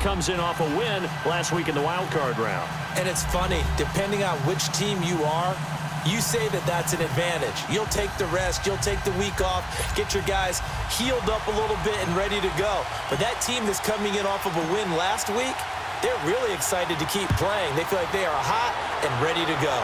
comes in off a win last week in the wild card round. And it's funny, depending on which team you are, you say that that's an advantage. You'll take the rest. You'll take the week off, get your guys healed up a little bit and ready to go. But that team that's coming in off of a win last week, they're really excited to keep playing. They feel like they are hot and ready to go.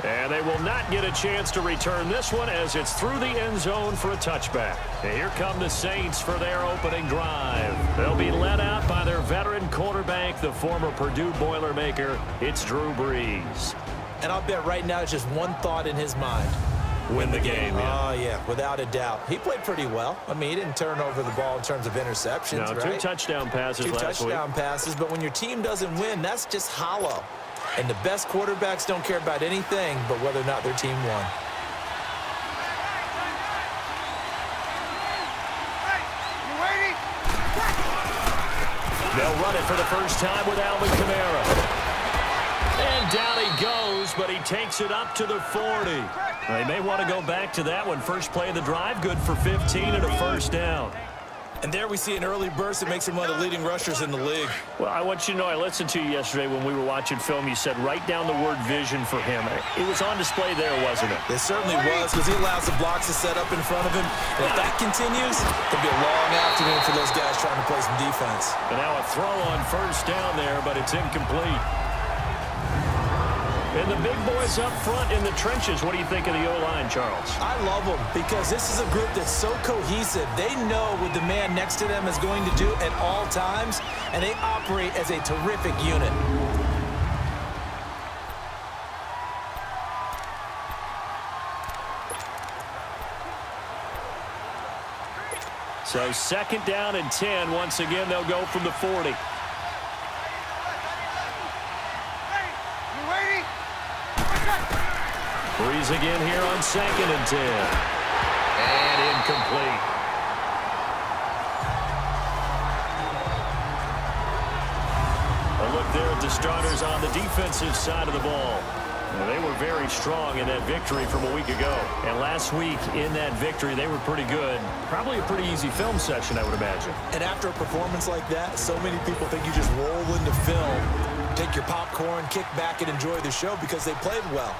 And they will not get a chance to return this one as it's through the end zone for a touchback. And here come the Saints for their opening drive. They'll be led out by their veteran quarterback, the former Purdue Boilermaker. It's Drew Brees. And I'll bet right now it's just one thought in his mind. Win the game. Oh, yeah, without a doubt. He played pretty well. I mean, he didn't turn over the ball in terms of interceptions, no, right? 2 touchdown passes last week. 2 touchdown passes, but when your team doesn't win, that's just hollow. And the best quarterbacks don't care about anything but whether or not their team won. They'll run it for the first time with Alvin Kamara. And down he goes, but he takes it up to the 40. They may want to go back to that one. First play of the drive, good for 15 and a first down. And there we see an early burst that makes him one of the leading rushers in the league. Well, I want you to know, I listened to you yesterday when we were watching film. You said write down the word vision for him. It was on display there, wasn't it? It certainly was, because he allows the blocks to set up in front of him. And if that continues, it'll be a long afternoon for those guys trying to play some defense. And now a throw on first down there, but it's incomplete. And the big boys up front in the trenches. What do you think of the O-line, Charles? I love them because this is a group that's so cohesive. They know what the man next to them is going to do at all times, and they operate as a terrific unit. So 2nd down and 10. Once again, they'll go from the 40. Brees again here on 2nd and 10. And incomplete. A look there at the starters on the defensive side of the ball. Well, they were very strong in that victory from a week ago. And last week in that victory, they were pretty good. Probably a pretty easy film session, I would imagine. And after a performance like that, so many people think you just roll into film, take your popcorn, kick back, and enjoy the show because they played well.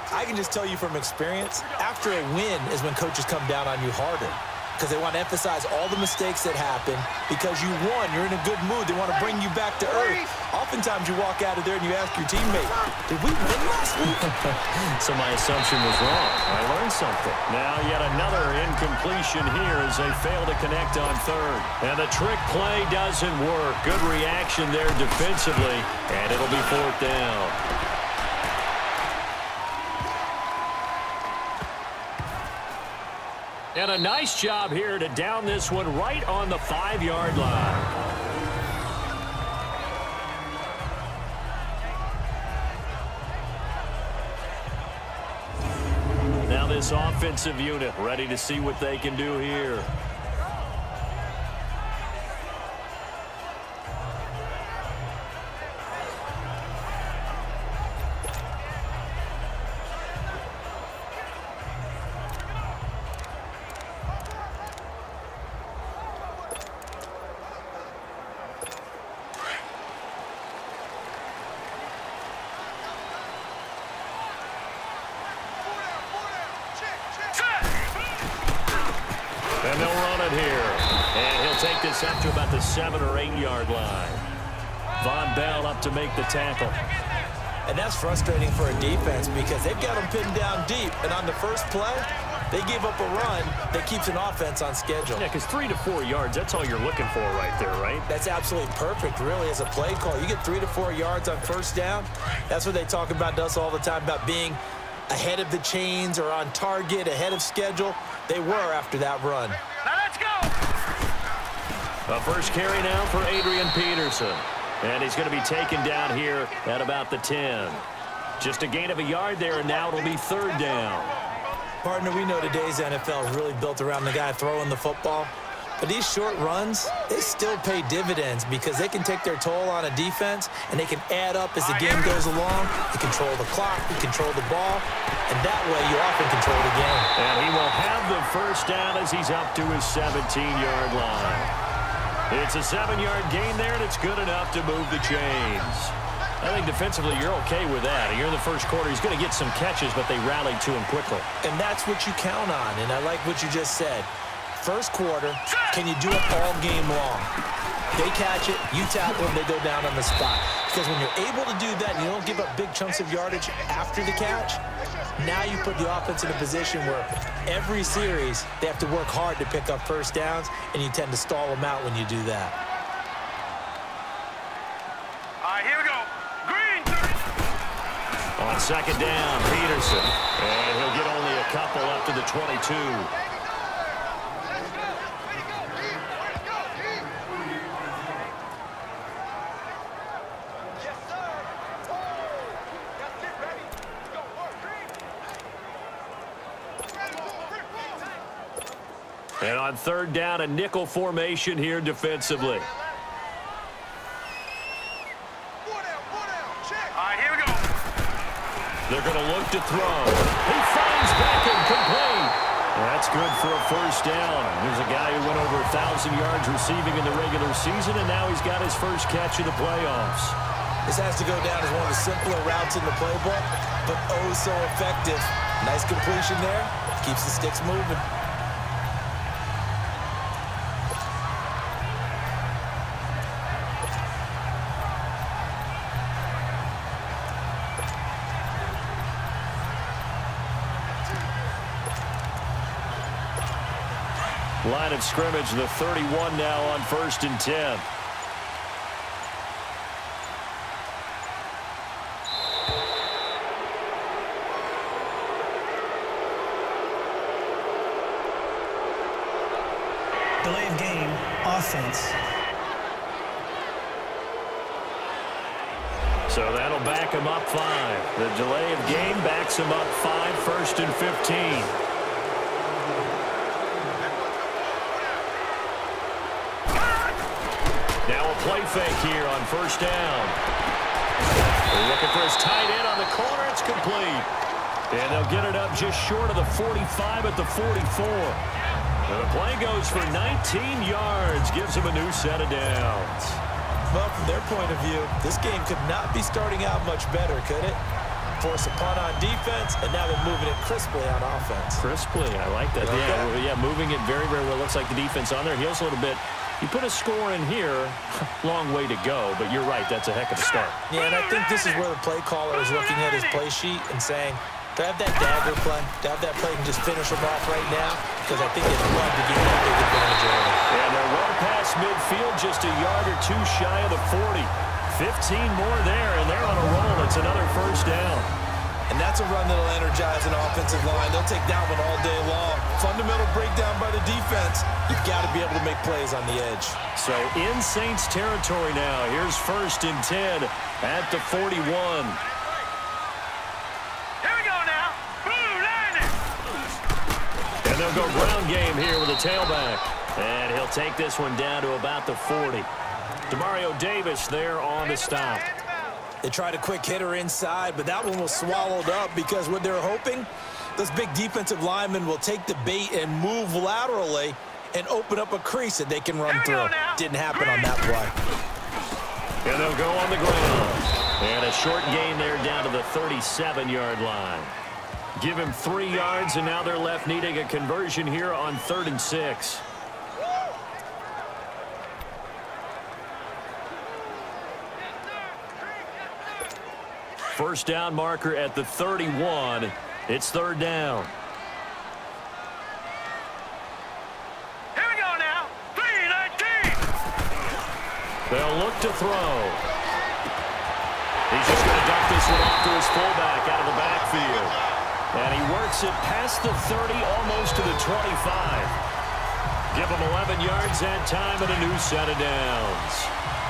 I can just tell you from experience, after a win is when coaches come down on you harder because they want to emphasize all the mistakes that happen. Because you won, you're in a good mood. They want to bring you back to earth. Oftentimes you walk out of there and you ask your teammate, did we win last week? So my assumption was wrong. I learned something. Now yet another incompletion here as they fail to connect on 3rd. And the trick play doesn't work. Good reaction there defensively, and it'll be 4th down. And a nice job here to down this one right on the 5-yard line. Now this offensive unit ready to see what they can do here. And they'll run it here. And he'll take this up to about the 7- or 8-yard line. Von Bell up to make the tackle. And that's frustrating for a defense because they've got them pinned down deep. And on the first play, they give up a run that keeps an offense on schedule. Yeah, because 3 to 4 yards, that's all you're looking for right there, right? That's absolutely perfect, really, as a play call. You get 3 to 4 yards on first down. That's what they talk about to us all the time, about being ahead of the chains or on target, ahead of schedule. They were after that run. Now let's go! A first carry now for Adrian Peterson. And he's going to be taken down here at about the 10. Just a gain of a yard there, and now it'll be 3rd down. Partner, we know today's NFL is really built around the guy throwing the football. But these short runs, they still pay dividends because they can take their toll on a defense, and they can add up as the game goes along. They control the clock, they control the ball, and that way you often control the game. And he will have the first down as he's up to his 17-yard line. It's a 7-yard gain there, and it's good enough to move the chains. I think defensively you're okay with that. You're in the first quarter. He's going to get some catches, but they rallied to him quickly. And that's what you count on, and I like what you just said. First quarter, can you do it all game long? They catch it, you tackle them, they go down on the spot. Because when you're able to do that and you don't give up big chunks of yardage after the catch, now you put the offense in a position where every series they have to work hard to pick up first downs, and you tend to stall them out when you do that. All right, here we go. Green. On second down, Peterson. And he'll get only a couple up to the 22. And on third down, a nickel formation here defensively. They're going to look to throw. He finds Beckham complete. That's good for a first down. There's a guy who went over 1,000 yards receiving in the regular season, and now he's got his first catch in the playoffs. This has to go down as one of the simpler routes in the playbook, but oh so effective. Nice completion there. Keeps the sticks moving. Line of scrimmage, the 31 now on 1st and 10. Delay of game, offense. So that'll back him up 5. The delay of game backs him up 5, 1st and 15. Play fake here on first down. They're looking for his tight end on the corner. It's complete. And they'll get it up just short of the 45 at the 44. And the play goes for 19 yards. Gives them a new set of downs. Well, from their point of view, this game could not be starting out much better, could it? Force a punt on defense, and now they're moving it crisply on offense. Crisply, I like that. Yeah, moving it very, very well. Looks like the defense on there heals a little bit. You put a score in here, long way to go, but you're right, that's a heck of a start. Yeah, and I think this is where the play caller is looking at his play sheet and saying, to have that dagger play, to have that play and just finish him off right now, because I think they'd love to get that big advantage early. And they're well past midfield, just a yard or two shy of the 40. 15 more there, and they're on a roll. It's another first down. And that's a run that'll energize an offensive line. They'll take that one all day long. Fundamental breakdown by the defense. You've got to be able to make plays on the edge. So in Saints territory now. Here's 1st and 10 at the 41. Here we go now. And they'll go ground game here with a tailback. And he'll take this one down to about the 40. Demario Davis there on the stop. They tried a quick hitter inside, but that one was swallowed up because what they're hoping, those big defensive linemen will take the bait and move laterally and open up a crease that they can run through. Didn't happen on that play. And they'll go on the ground. And a short gain there down to the 37-yard line. Give him 3 yards, and now they're left needing a conversion here on 3rd and 6. First down marker at the 31. It's 3rd down. Here we go now. 3-19. They'll look to throw. He's just going to dump this one off to his fullback out of the backfield. And he works it past the 30, almost to the 25. Give him 11 yards that time and a new set of downs.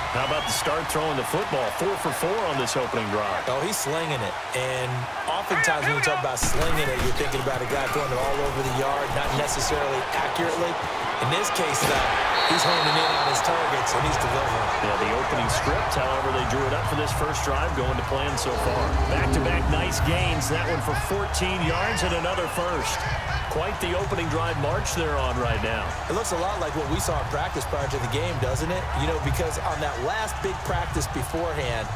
How about the start throwing the football? 4 for 4 on this opening drive. Oh, he's slinging it. And oftentimes when you talk about slinging it, you're thinking about a guy throwing it all over the yard, not necessarily accurately. In this case, though, he's honing in on his targets, and he's delivering. Yeah, the opening script, however, they drew it up for this first drive, going to plan so far. Back-to-back nice gains. That one for 14 yards and another first. Quite the opening drive march they're on right now. It looks a lot like what we saw in practice prior to the game, doesn't it? You know, because on that last big practice beforehand,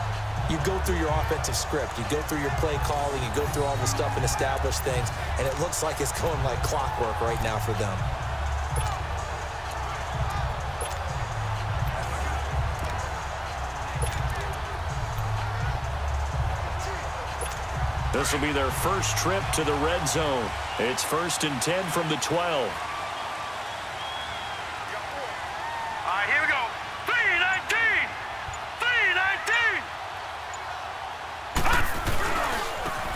you go through your offensive script. You go through your play calling. You go through all the stuff and establish things. And it looks like it's going like clockwork right now for them. This will be their first trip to the red zone. It's 1st and 10 from the 12. All right, here we go. 3-19. 3-19.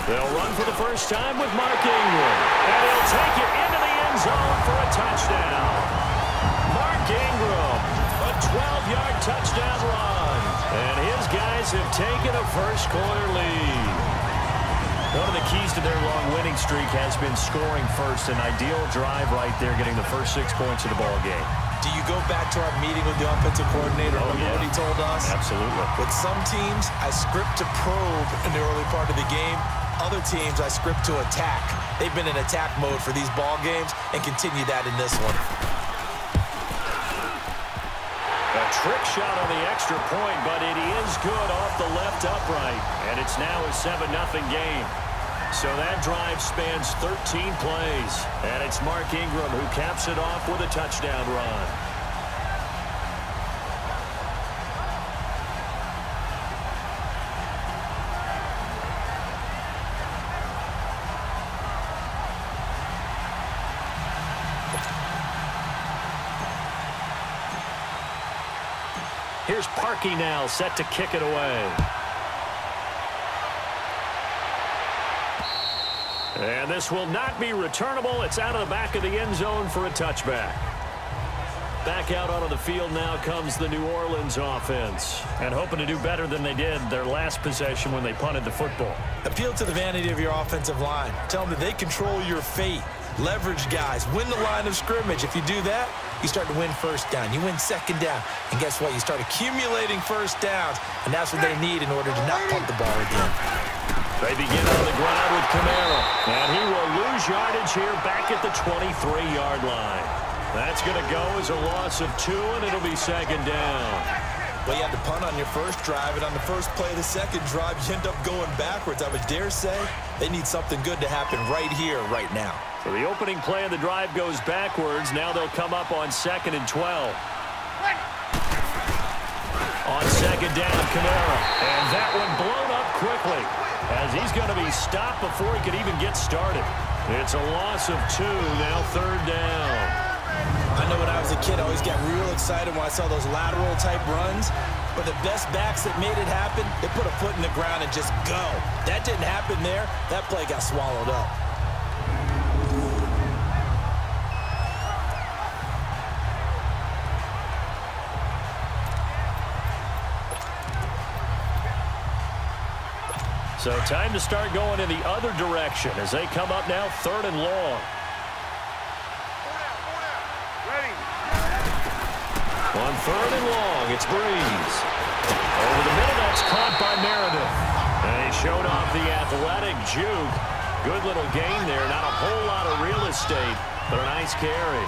They'll run for the first time with Mark Ingram. And he'll take it into the end zone for a touchdown. Mark Ingram, a 12-yard touchdown run. And his guys have taken a first-quarter lead. One of the keys to their long winning streak has been scoring first. An ideal drive right there, getting the first 6 points of the ball game. Do you go back to our meeting with the offensive coordinator? Remember what he told us? Absolutely. With some teams, I script to probe in the early part of the game. Other teams, I script to attack. They've been in attack mode for these ball games and continue that in this one. A trick shot on the extra point, but it is good off the left upright. And it's now a 7-0 game. So that drive spans 13 plays. And it's Mark Ingram who caps it off with a touchdown run. Here's Parkey now, set to kick it away. And this will not be returnable. It's out of the back of the end zone for a touchback. Back out onto the field now comes the New Orleans offense. And hoping to do better than they did their last possession when they punted the football. Appeal to the vanity of your offensive line. Tell them that they control your fate. Leverage guys. Win the line of scrimmage. If you do that, you start to win first down. You win second down. And guess what? You start accumulating first downs. And that's what they need in order to not punt the ball again. They begin on the ground with Camaro. And he will lose yardage here back at the 23-yard line. That's going to go as a loss of 2, and it'll be second down. Well, you had to punt on your first drive, and on the first play of the second drive, you end up going backwards. I would dare say they need something good to happen right here, right now. So the opening play of the drive goes backwards. Now they'll come up on 2nd and 12. On second down, Camaro. And that one blown up quickly as he's going to be stopped before he could even get started. It's a loss of 2, now third down. I know when I was a kid, I always got real excited when I saw those lateral-type runs. But the best backs that made it happen, they put a foot in the ground and just go. That didn't happen there. That play got swallowed up. So time to start going in the other direction as they come up now 3rd and long. On 3rd and long, it's Breeze. Over the middle, that's caught by Meredith. And he showed off the athletic juke. Good little gain there. Not a whole lot of real estate, but a nice carry.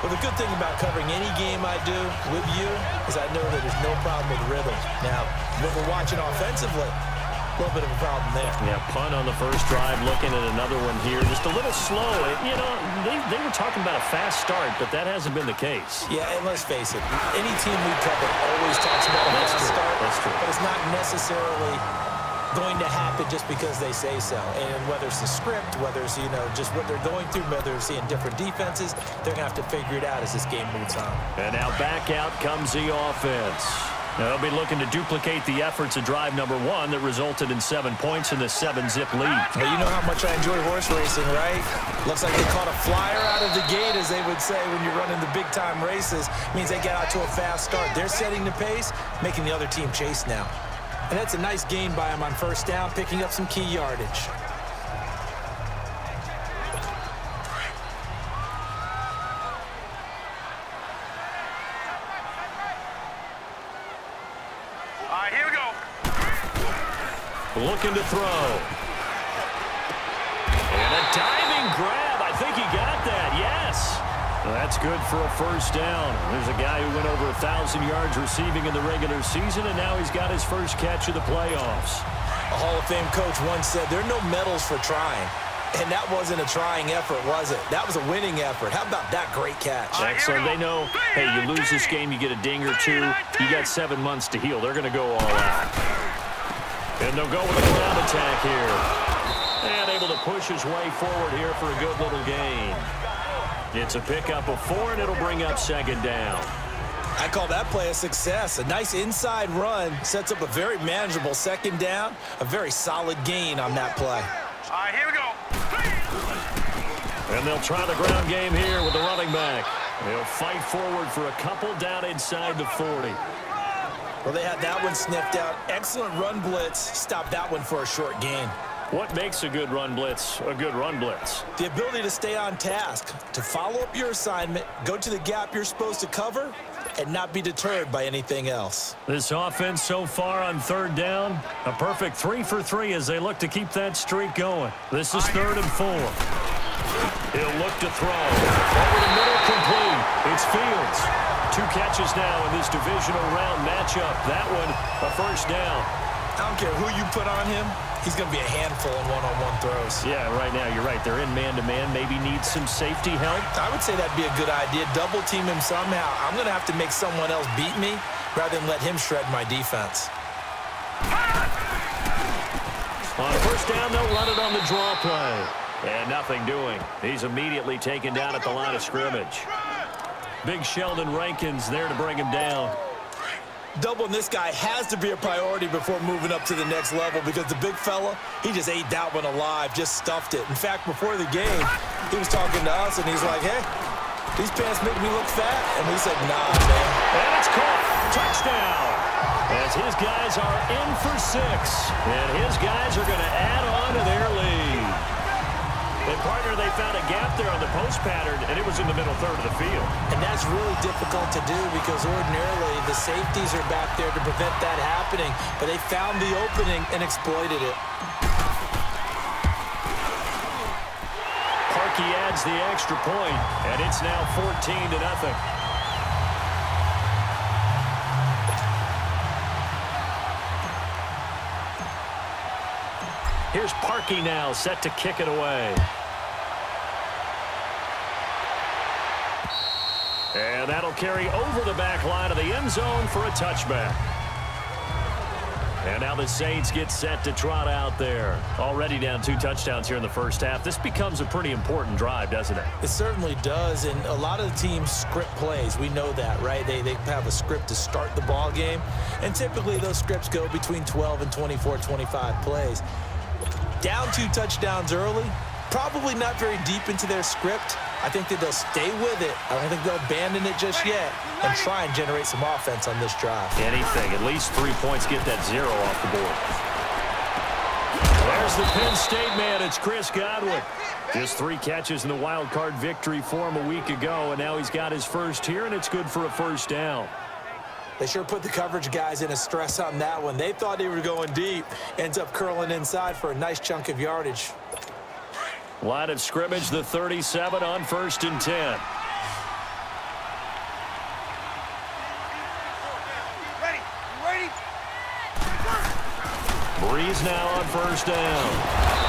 Well, the good thing about covering any game I do with you is I know that there's no problem with rhythm. Now, when we're watching offensively, a little bit of a problem there. Yeah, punt on the first drive, looking at another one here. Just a little slow. You know, they were talking about a fast start, but that hasn't been the case. Yeah, and let's face it, any team we cover always talks about a fast start. That's true. But it's not necessarily going to happen just because they say so. And whether it's the script, whether it's, you know, just what they're going through, whether it's seeing different defenses, they're going to have to figure it out as this game moves on. And now back out comes the offense. Now they'll be looking to duplicate the efforts of drive number 1 that resulted in 7 points in the 7-zip lead. Well, you know how much I enjoy horse racing, right? Looks like they caught a flyer out of the gate, as they would say when you're running the big-time races. Means they get out to a fast start. They're setting the pace, making the other team chase now. And that's a nice gain by him on first down, picking up some key yardage. Looking to throw. And a diving grab. I think he That's good for a first down. There's a guy who went over 1,000 yards receiving in the regular season, and now he's got his first catch of the playoffs. A Hall of Fame coach once said, there are no medals for trying. And that wasn't a trying effort, was it? That was a winning effort. How about that great catch? Excellent. They know, hey, you lose this game, you get a ding or two. You got 7 months to heal. They're going to go all out. And they'll go with a ground attack here. And able to push his way forward here for a good little gain. It's a pickup of 4, and it'll bring up second down. I call that play a success. A nice inside run sets up a very manageable second down. A very solid gain on that play. All right, here we go. And they'll try the ground game here with the running back. They'll fight forward for a couple down inside the 40. Well, they had that one sniffed out. Excellent run blitz. Stop that one for a short gain. What makes a good run blitz a good run blitz? The ability to stay on task, to follow up your assignment, go to the gap you're supposed to cover, and not be deterred by anything else. This offense so far on third down, a perfect 3 for 3 as they look to keep that streak going. This is 3rd and 4. He'll look to throw. Over the middle, complete. It's Fields. 2 catches now in this divisional round matchup. That one, a first down. I don't care who you put on him. He's going to be a handful in one-on-one throws. Yeah, right now, you're right. They're in man-to-man. Maybe need some safety help. I would say that'd be a good idea. Double team him somehow. I'm going to have to make someone else beat me rather than let him shred my defense. On first down, they'll run it on the draw play. And nothing doing. He's immediately taken down at the line of scrimmage. Big Sheldon Rankins there to bring him down. Doubling this guy has to be a priority before moving up to the next level because the big fella, he just ate that one alive, just stuffed it. In fact, before the game, he was talking to us, and he's like, hey, these pants make me look fat. And we said, nah, man. And it's caught. Touchdown. As his guys are in for 6. And his guys are going to add on to their lead. And, partner, they found a gap there on the post pattern, and it was in the middle third of the field. And that's really difficult to do because ordinarily the safeties are back there to prevent that happening. But they found the opening and exploited it. Parkey adds the extra point, and it's now 14-0. Here's Parkey now, set to kick it away. And that'll carry over the back line of the end zone for a touchback. And now the Saints get set to trot out there. Already down 2 touchdowns here in the first half. This becomes a pretty important drive, doesn't it? It certainly does, and a lot of the teams script plays. We know that, right? They have a script to start the ball game, and typically those scripts go between 12 and 24, 25 plays. Down 2 touchdowns early, probably not very deep into their script. I think that they'll stay with it. I don't think they'll abandon it just yet and try and generate some offense on this drive. Anything. At least 3 points. Get that 0 off the board. There's the Penn State man. It's Chris Godwin. Just 3 catches in the wild card victory for him a week ago, and now he's got his first here, and it's good for a first down. They sure put the coverage guys in a stress on that one. They thought they were going deep. Ends up curling inside for a nice chunk of yardage. Line of scrimmage, the 37 on 1st and 10. Ready? Breeze now on 1st down.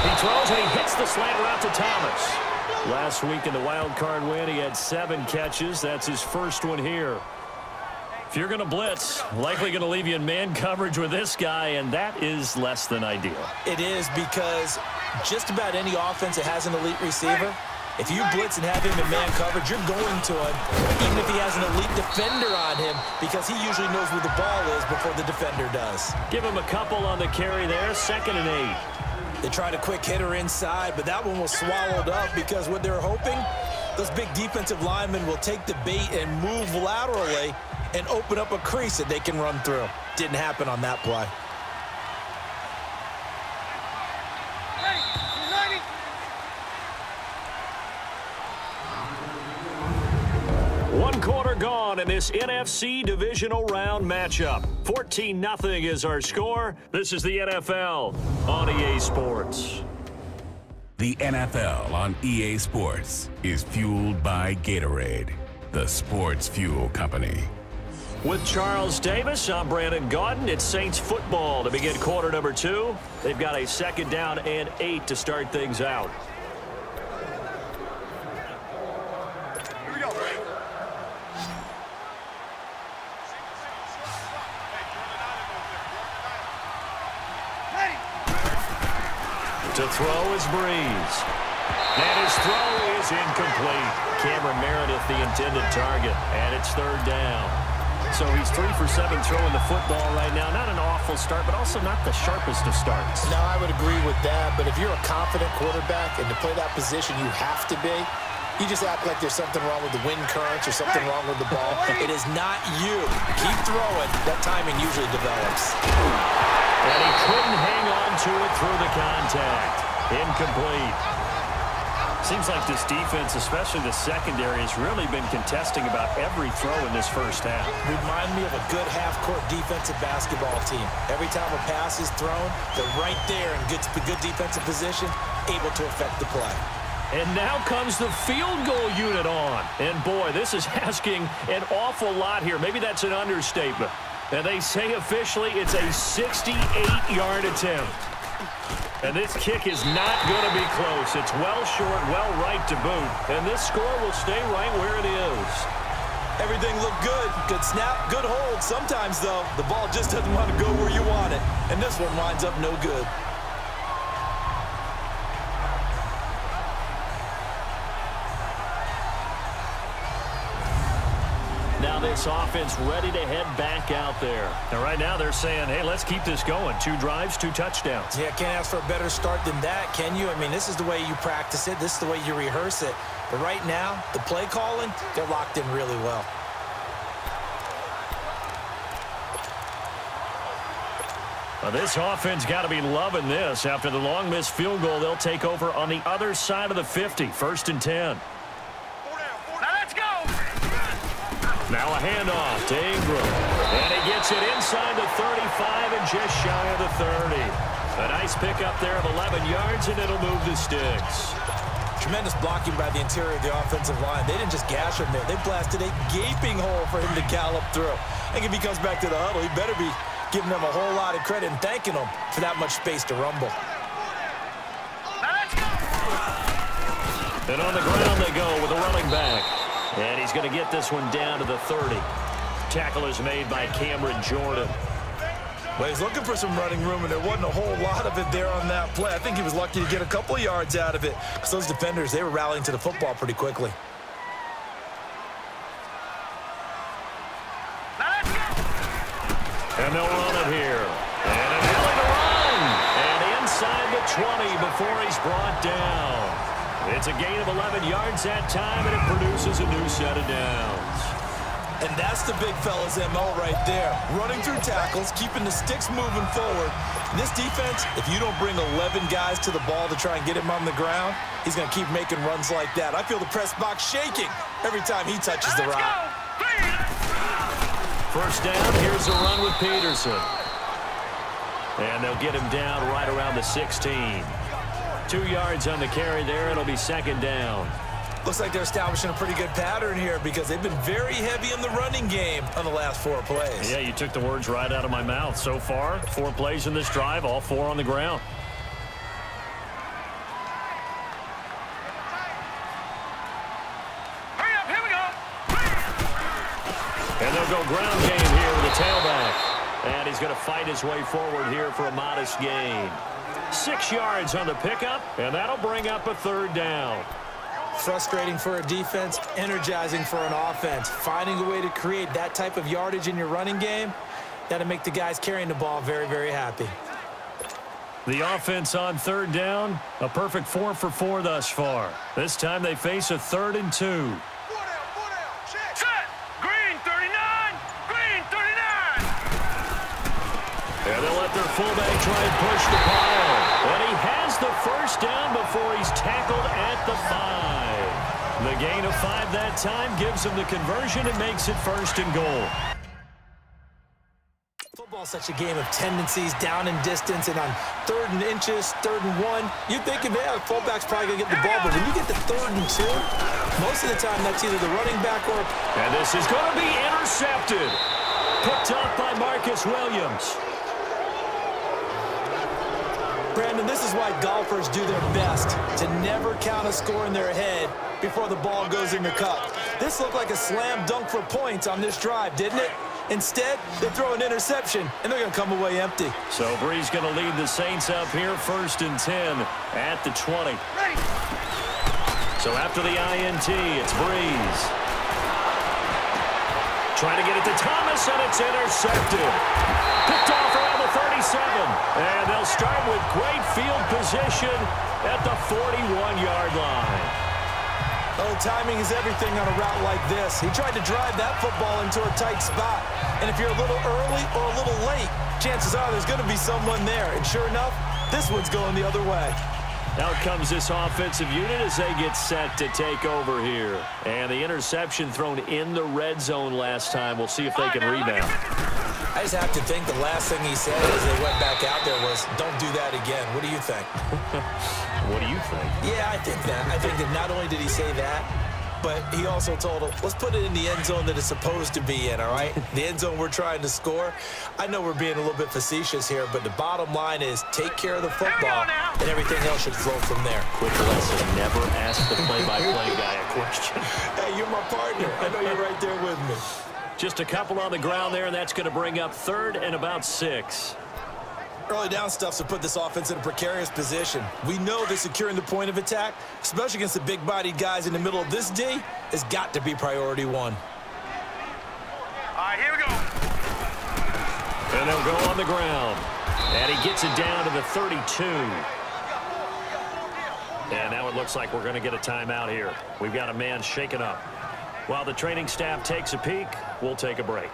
He throws and he hits the slant route to Thomas. Last week in the wild card win, he had 7 catches. That's his first one here. If you're going to blitz, likely going to leave you in man coverage with this guy, and that is less than ideal. It is because just about any offense that has an elite receiver, if you blitz and have him in man coverage, you're going to him, even if he has an elite defender on him, because he usually knows where the ball is before the defender does. Give him a couple on the carry there, 2nd and 8. They tried a quick hitter inside, but that one was swallowed up because what they're hoping, those big defensive linemen will take the bait and move laterally and open up a crease that they can run through. Didn't happen on that play. One quarter gone in this NFC Divisional Round matchup. 14-0 is our score. This is the NFL on EA Sports. The NFL on EA Sports is fueled by Gatorade, the sports fuel company. With Charles Davis, I'm Brandon Gaudin. It's Saints football to begin quarter number 2. They've got a 2nd down and 8 to start things out. Here we go. Ready. To throw is Breeze. And his throw is incomplete. Cameron Meredith, the intended target, and it's 3rd down. So he's 3 for 7 throwing the football right now. Not an awful start, but also not the sharpest of starts. No, I would agree with that. But if you're a confident quarterback and to play that position you have to be, you just act like there's something wrong with the wind currents or something wrong with the ball. It is not you. Keep throwing. That timing usually develops. And he couldn't hang on to it through the contact. Incomplete. Seems like this defense, especially the secondary, has really been contesting about every throw in this first half. Remind me of a good half-court defensive basketball team. Every time a pass is thrown, they're right there and gets a good defensive position, able to affect the play. And now comes the field goal unit on. And boy, this is asking an awful lot here. Maybe that's an understatement. And they say officially it's a 68-yard attempt. And this kick is not going to be close. It's well short, well right to boot. And this score will stay right where it is. Everything looked good. Good snap, good hold. Sometimes, though, the ball just doesn't want to go where you want it. And this one winds up no good. Now this offense ready to head back out there. And right now they're saying, hey, let's keep this going. 2 drives, 2 touchdowns. Yeah, can't ask for a better start than that, can you? I mean, this is the way you practice it. This is the way you rehearse it. But right now, the play calling, they're locked in really well. Well, this offense got to be loving this. After the long missed field goal, they'll take over on the other side of the 50. 1st and 10. Now a handoff to Ingram. And he gets it inside the 35 and just shy of the 30. A nice pickup there of 11 yards, and it'll move the sticks. Tremendous blocking by the interior of the offensive line. They didn't just gash him there. They blasted a gaping hole for him to gallop through. I think if he comes back to the huddle, he better be giving them a whole lot of credit and thanking them for that much space to rumble. And on the ground they go with a running back. And he's going to get this one down to the 30. Tackle is made by Cameron Jordan. Well, he's looking for some running room, and there wasn't a whole lot of it there on that play. I think he was lucky to get a couple of yards out of it, because those defenders, they were rallying to the football pretty quickly. And they'll run it here. And a willing to run. And inside the 20 before he's brought down. It's a gain of 11 yards that time, and it produces a new set of downs. And that's the big fella's MO right there. Running through tackles, keeping the sticks moving forward. This defense, if you don't bring 11 guys to the ball to try and get him on the ground, he's going to keep making runs like that. I feel the press box shaking every time he touches the rock. 1st down, here's a run with Peterson. And they'll get him down right around the 16. 2 yards on the carry there. It'll be 2nd down. Looks like they're establishing a pretty good pattern here because they've been very heavy in the running game on the last 4 plays. Yeah, you took the words right out of my mouth. So far, 4 plays in this drive, all 4 on the ground. Hurry up, here we go. And they'll go ground game here with the tailback. And he's going to fight his way forward here for a modest gain. 6 yards on the pickup, and that'll bring up a 3rd down. Frustrating for a defense, energizing for an offense. Finding a way to create that type of yardage in your running game, that'll make the guys carrying the ball very, very happy. The offense on 3rd down, a perfect 4 for 4 thus far. This time they face a 3rd and 2. 4 down, check. Set. Green 39. Green 39. And they'll let their fullback try and push the pile. And he has the 1st down before he's tackled at the 5. The gain of 5 that time gives him the conversion and makes it 1st and goal. Football's such a game of tendencies, down and distance, and on 3rd and inches, 3rd and 1, you're thinking, man, fullback's probably going to get the ball, but when you get to 3rd and 2, most of the time that's either the running back or... And this is going to be intercepted. Picked up by Marcus Williams. Brandon, this is why golfers do their best to never count a score in their head before the ball goes in the cup. This looked like a slam dunk for points on this drive, didn't it? Instead, they throw an interception, and they're going to come away empty. So Bree's going to lead the Saints up here, 1st and 10 at the 20. So after the INT, it's Breeze. Trying to get it to Thomas, and it's intercepted. Picked off around the 37. And they'll start with great field position at the 41-yard line. Oh, timing is everything on a route like this. He tried to drive that football into a tight spot. And if you're a little early or a little late, chances are there's going to be someone there. And sure enough, this one's going the other way. Out comes this offensive unit as they get set to take over here. And the interception thrown in the red zone last time. We'll see if they can rebound. I just have to think the last thing he said as they went back out there was, don't do that again. What do you think? What do you think? Yeah, I think that. I think that not only did he say that, but he also told him, let's put it in the end zone that it's supposed to be in, all right? The end zone we're trying to score. I know we're being a little bit facetious here, but the bottom line is take care of the football, and everything else should flow from there. Quick lesson, never ask the play-by-play guy a question. Hey, you're my partner. I know you're right there with me. Just a couple on the ground there, and that's going to bring up 3rd and about 6. Early down stuffs to put this offense in a precarious position. We know that securing the point of attack, especially against the big-bodied guys in the middle of this D, has got to be priority 1. All right, here we go. And they'll go on the ground. And he gets it down to the 32. And now it looks like we're going to get a timeout here. We've got a man shaken up. While the training staff takes a peek, we'll take a break.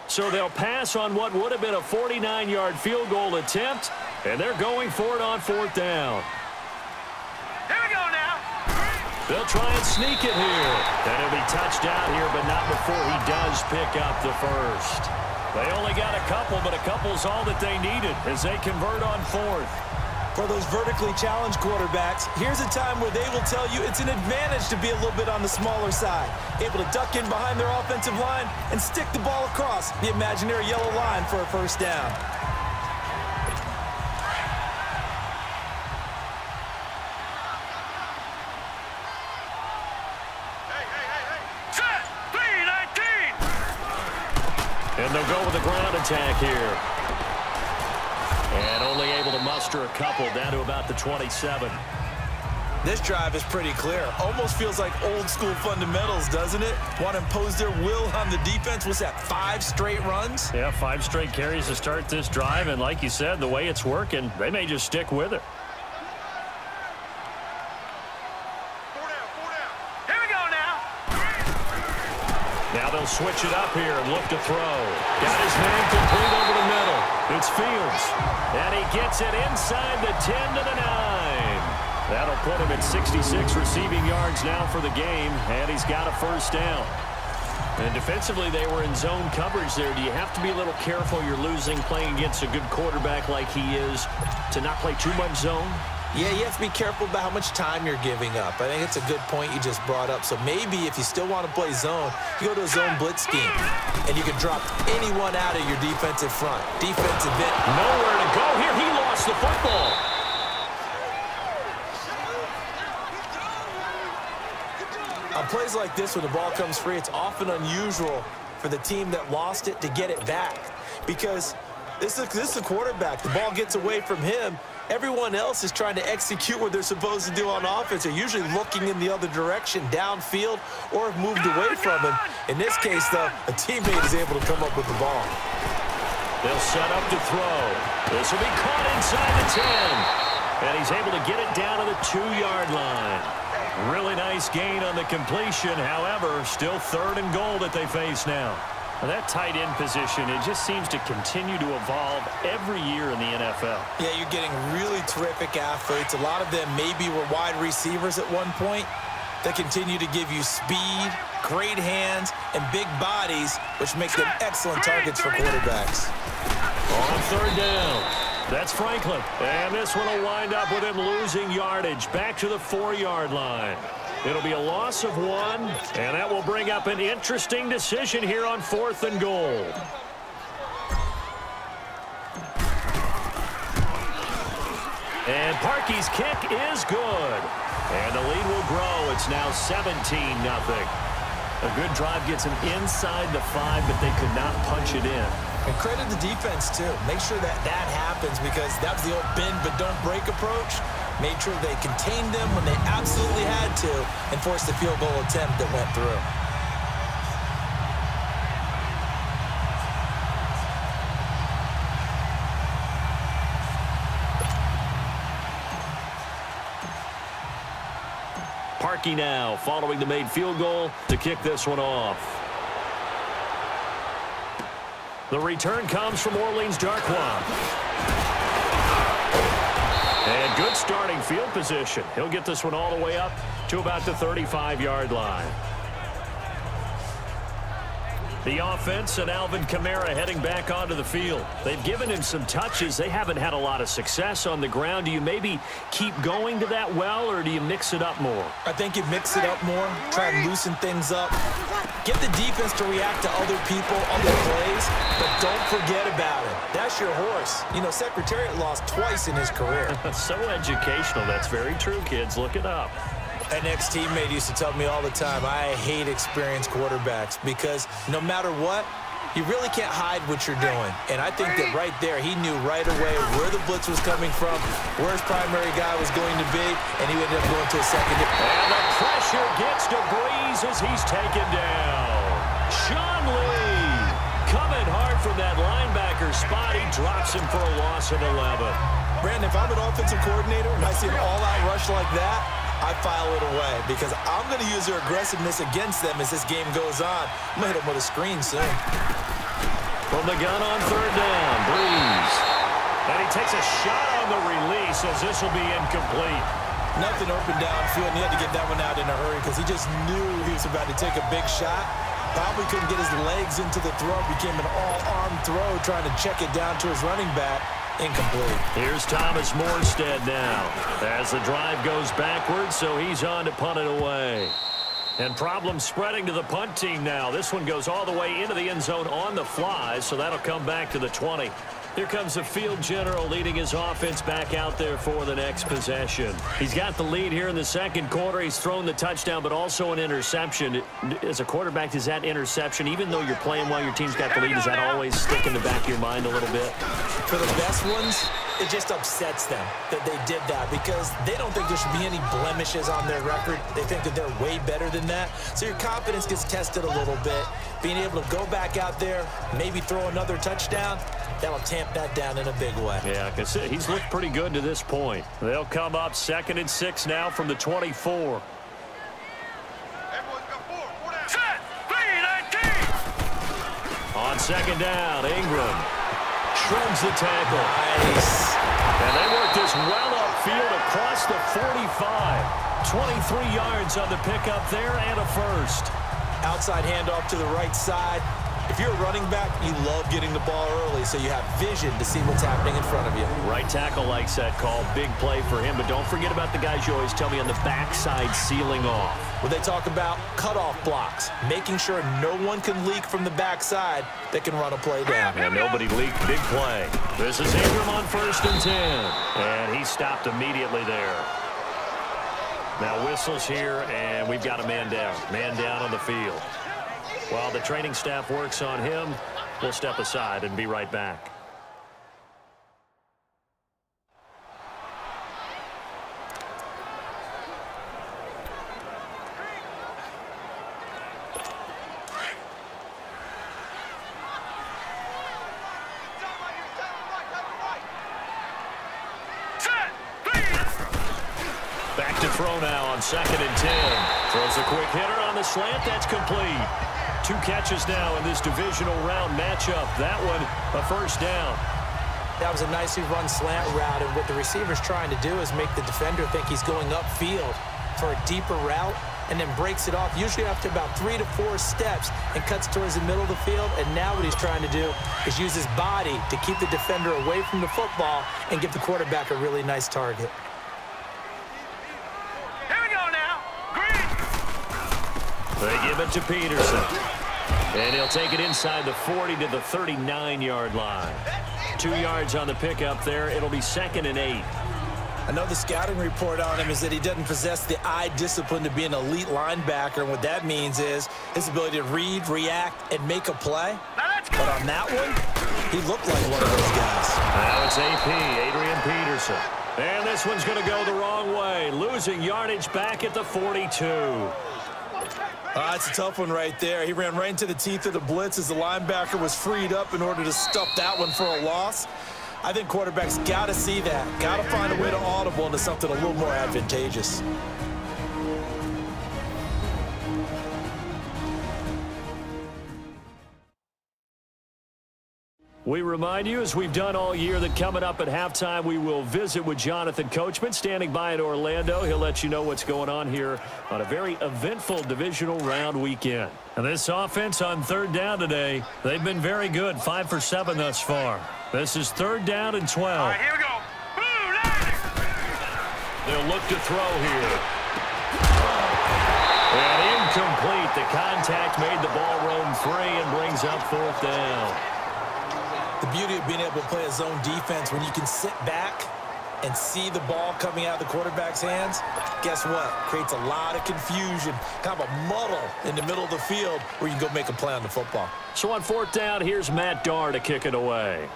So they'll pass on what would have been a 49-yard field goal attempt, and they're going for it on 4th down. Here we go now. They'll try and sneak it here. And he'll be touched out here, but not before he does pick up the first. They only got a couple, but a couple's all that they needed as they convert on 4th. For those vertically challenged quarterbacks, here's a time where they will tell you it's an advantage to be a little bit on the smaller side. Able to duck in behind their offensive line and stick the ball across the imaginary yellow line for a 1st down. Set. 3-19. And they'll go with a ground attack here. And only able to muster a couple down to about the 27. This drive is pretty clear. Almost feels like old school fundamentals, doesn't it? Want to impose their will on the defense. What's that, 5 straight runs? Yeah, 5 straight carries to start this drive. And like you said, the way it's working, they may just stick with it. 4 down. Here we go now. Now they'll switch it up here and look to throw. Got his man complete over the middle. It's Fields. And he gets it inside the 10 to the 9. That'll put him at 66 receiving yards now for the game. And he's got a 1st down. And defensively, they were in zone coverage there. Do you have to be a little careful you're losing playing against a good quarterback like he is to not play too much zone? Yeah, you have to be careful about how much time you're giving up. I think it's a good point you just brought up. So maybe if you still want to play zone, you go to a zone blitz scheme. And you can drop anyone out of your defensive front. Defensive end. Nowhere to go here. He lost the football. On plays like this, when the ball comes free, it's often unusual for the team that lost it to get it back. Because this is a quarterback. The ball gets away from him. Everyone else is trying to execute what they're supposed to do on offense. They're usually looking in the other direction, downfield, or have moved away from him. In this case, though, a teammate is able to come up with the ball. They'll set up to throw. This will be caught inside the 10. And he's able to get it down to the 2-yard line. Really nice gain on the completion. However, still 3rd and goal that they face now. Well, that tight end position, it just seems to continue to evolve every year in the NFL. Yeah, you're getting really terrific athletes. A lot of them maybe were wide receivers at one point. They continue to give you speed, great hands, and big bodies, which make them excellent targets for quarterbacks. On 3rd down, that's Franklin. And this one will wind up with him losing yardage back to the 4-yard line. It'll be a loss of 1, and that will bring up an interesting decision here on 4th and goal. And Parkey's kick is good. And the lead will grow. It's now 17-0. A good drive gets them inside the 5, but they could not punch it in. And credit the defense, too. Make sure that happens because that was the old bend but don't break approach. Made sure they contained them when they absolutely had to and forced the field goal attempt that went through. Parkey now following the made field goal to kick this one off. The return comes from Orleans Darkwa. And good starting field position. He'll get this one all the way up to about the 35-yard line. The offense and Alvin Kamara heading back onto the field. They've given him some touches. They haven't had a lot of success on the ground. Do you maybe keep going to that well, or do you mix it up more? I think you mix it up more, try and loosen things up. Get the defense to react to other people, other plays, but don't forget about it. That's your horse. You know, Secretariat lost twice in his career. So educational. That's very true, kids. Look it up. An ex-teammate used to tell me all the time, I hate experienced quarterbacks because no matter what, you really can't hide what you're doing. And I think that right there, he knew right away where the blitz was coming from, where his primary guy was going to be, and he ended up going to a secondary. And the pressure gets to Breeze as he's taken down. Sean Lee coming hard from that linebacker spot. He drops him for a loss of 11. Brandon, if I'm an offensive coordinator and I see an all-out rush like that, I file it away because I'm going to use their aggressiveness against them as this game goes on. I'm going to hit them with a screen soon. From the gun on 3rd down, Breeze. And he takes a shot on the release as this will be incomplete. Nothing open downfield, and he had to get that one out in a hurry because he just knew he was about to take a big shot. Probably couldn't get his legs into the throw. Became an all-arm throw trying to check it down to his running back. Incomplete. Here's Thomas Morstead now as the drive goes backwards, so he's on to punt it away. And problems spreading to the punt team now. This one goes all the way into the end zone on the fly, so that'll come back to the 20. Here comes the field general leading his offense back out there for the next possession. He's got the lead here in the 2nd quarter. He's thrown the touchdown, but also an interception. As a quarterback, does that interception, even though you're playing while your team's got the lead, does that always stick in the back of your mind a little bit? For the best ones, it just upsets them that they did that because they don't think there should be any blemishes on their record. They think that they're way better than that. So your confidence gets tested a little bit. Being able to go back out there, maybe throw another touchdown, that'll tamp that down in a big way. Yeah, because he's looked pretty good to this point. They'll come up 2nd and 6 now from the 24. Set, 3-19. On 2nd down, Ingram shreds the tackle. Nice. And they work this well upfield across the 45. 23 yards on the pickup there and a first. Outside handoff to the right side. If you're a running back, you love getting the ball early so you have vision to see what's happening in front of you. Right tackle likes that call. Big play for him, but don't forget about the guys you always tell me on the backside sealing off. When they talk about cutoff blocks, making sure no one can leak from the backside that can run a play down. And nobody leaked. Big play. This is Ingram on 1st and 10. And he stopped immediately there. Now whistles here, and we've got a man down. Man down on the field. While the training staff works on him, we'll step aside and be right back. throw now on 2nd and 10. Throws a quick hitter on the slant. That's complete. 2 catches now in this divisional round matchup. That one, a first down. That was a nicely run slant route, and what the receiver's trying to do is make the defender think he's going upfield for a deeper route, and then breaks it off, usually after about 3 to 4 steps, and cuts towards the middle of the field. And now what he's trying to do is use his body to keep the defender away from the football and give the quarterback a really nice target. Here we go now. Green. They give it to Peterson. And he'll take it inside the 40 to the 39-yard line. 2 yards on the pickup there. It'll be 2nd and 8. I know the scouting report on him is that he doesn't possess the eye discipline to be an elite linebacker, and what that means is his ability to read, react, and make a play. But on that one, he looked like one of those guys. Now it's AP, Adrian Peterson. And this one's going to go the wrong way, losing yardage back at the 42. That's a tough one right there. He ran right into the teeth of the blitz as the linebacker was freed up in order to stuff that one for a loss. I think quarterbacks got to see that. Got to find a way to audible into something a little more advantageous. We remind you, as we've done all year, that coming up at halftime, we will visit with Jonathan Coachman, standing by in Orlando. He'll let you know what's going on here on a very eventful divisional round weekend. And this offense on 3rd down today, they've been very good, 5 for 7 thus far. This is 3rd down and 12. All right, here we go. Blue line. They'll look to throw here. And incomplete. The contact made the ball roam free and brings up 4th down. The beauty of being able to play a zone defense, when you can sit back and see the ball coming out of the quarterback's hands, guess what? Creates a lot of confusion, kind of a muddle in the middle of the field where you can go make a play on the football. So on 4th down, here's Matt Darr to kick it away.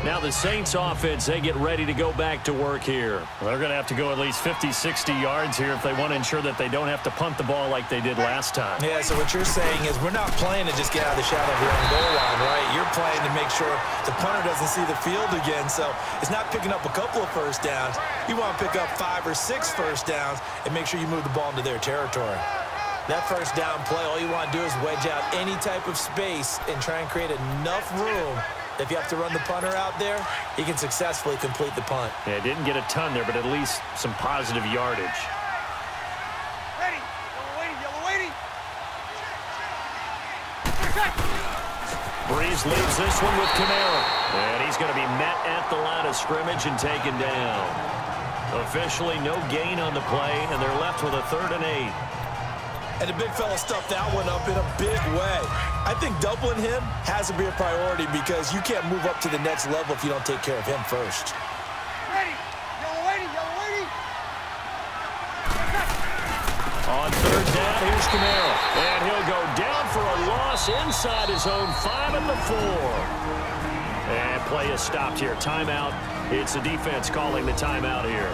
Now the Saints offense, they get ready to go back to work here. They're going to have to go at least 50, 60 yards here if they want to ensure that they don't have to punt the ball like they did last time. Yeah, so what you're saying is we're not playing to just get out of the shadow of your own goal line, right? You're playing to make sure the punter doesn't see the field again. So it's not picking up a couple of first downs. You want to pick up 5 or 6 first downs and make sure you move the ball into their territory. That first down play, all you want to do is wedge out any type of space and try and create enough room. If you have to run the punter out there, he can successfully complete the punt. Yeah, didn't get a ton there, but at least some positive yardage. Ready. Yellow waiting. Yellow waiting. Breeze leaves this one with Kamara. And he's going to be met at the line of scrimmage and taken down. Officially no gain on the play, and they're left with a 3rd and 8. And the big fella stuffed that one up in a big way. I think doubling him has to be a priority because you can't move up to the next level if you don't take care of him first. Ready. Yellow waiting. Yellow waiting. On 3rd down, here's Kamara. And he'll go down for a loss inside his own 5 at the 4. And play is stopped here. Timeout. It's the defense calling the timeout here,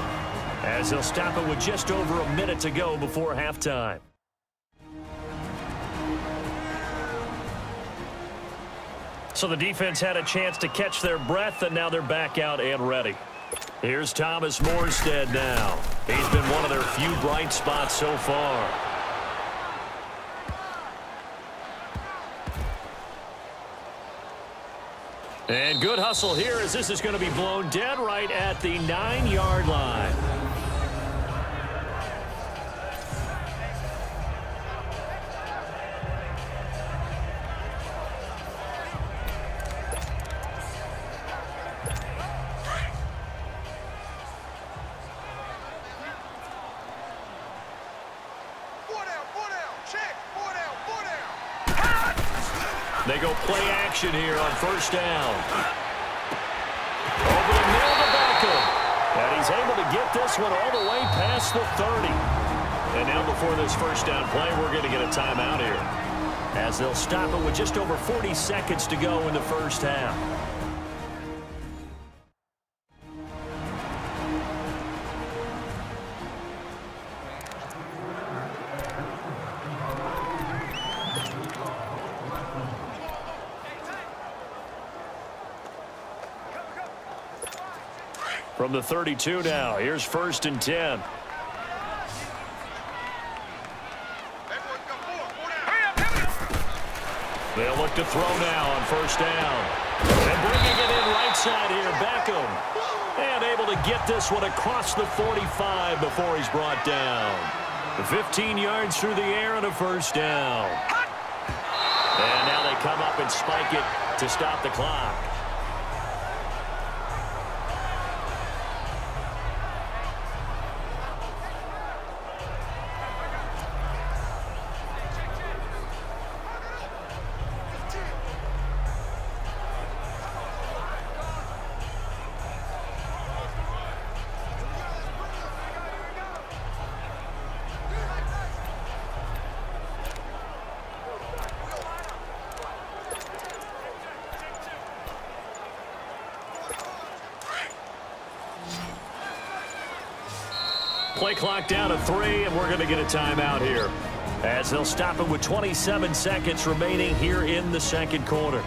as they'll stop it with just over a minute to go before halftime. So the defense had a chance to catch their breath, and now they're back out and ready. Here's Thomas Morstead now. He's been one of their few bright spots so far. And good hustle here, as this is going to be blown dead right at the 9-yard line. They go play action here on 1st down. Over the middle of the Beckham. And he's able to get this one all the way past the 30. And now before this 1st down play, we're going to get a timeout here, as they'll stop it with just over 40 seconds to go in the 1st half. from the 32 now. Here's 1st and 10. They'll look to throw now on 1st down. And bringing it in right side here, Beckham. And able to get this one across the 45 before he's brought down. 15 yards through the air and a 1st down. And now they come up and spike it to stop the clock. Play clock down to 3, and we're going to get a timeout here, as they'll stop it with 27 seconds remaining here in the 2nd quarter.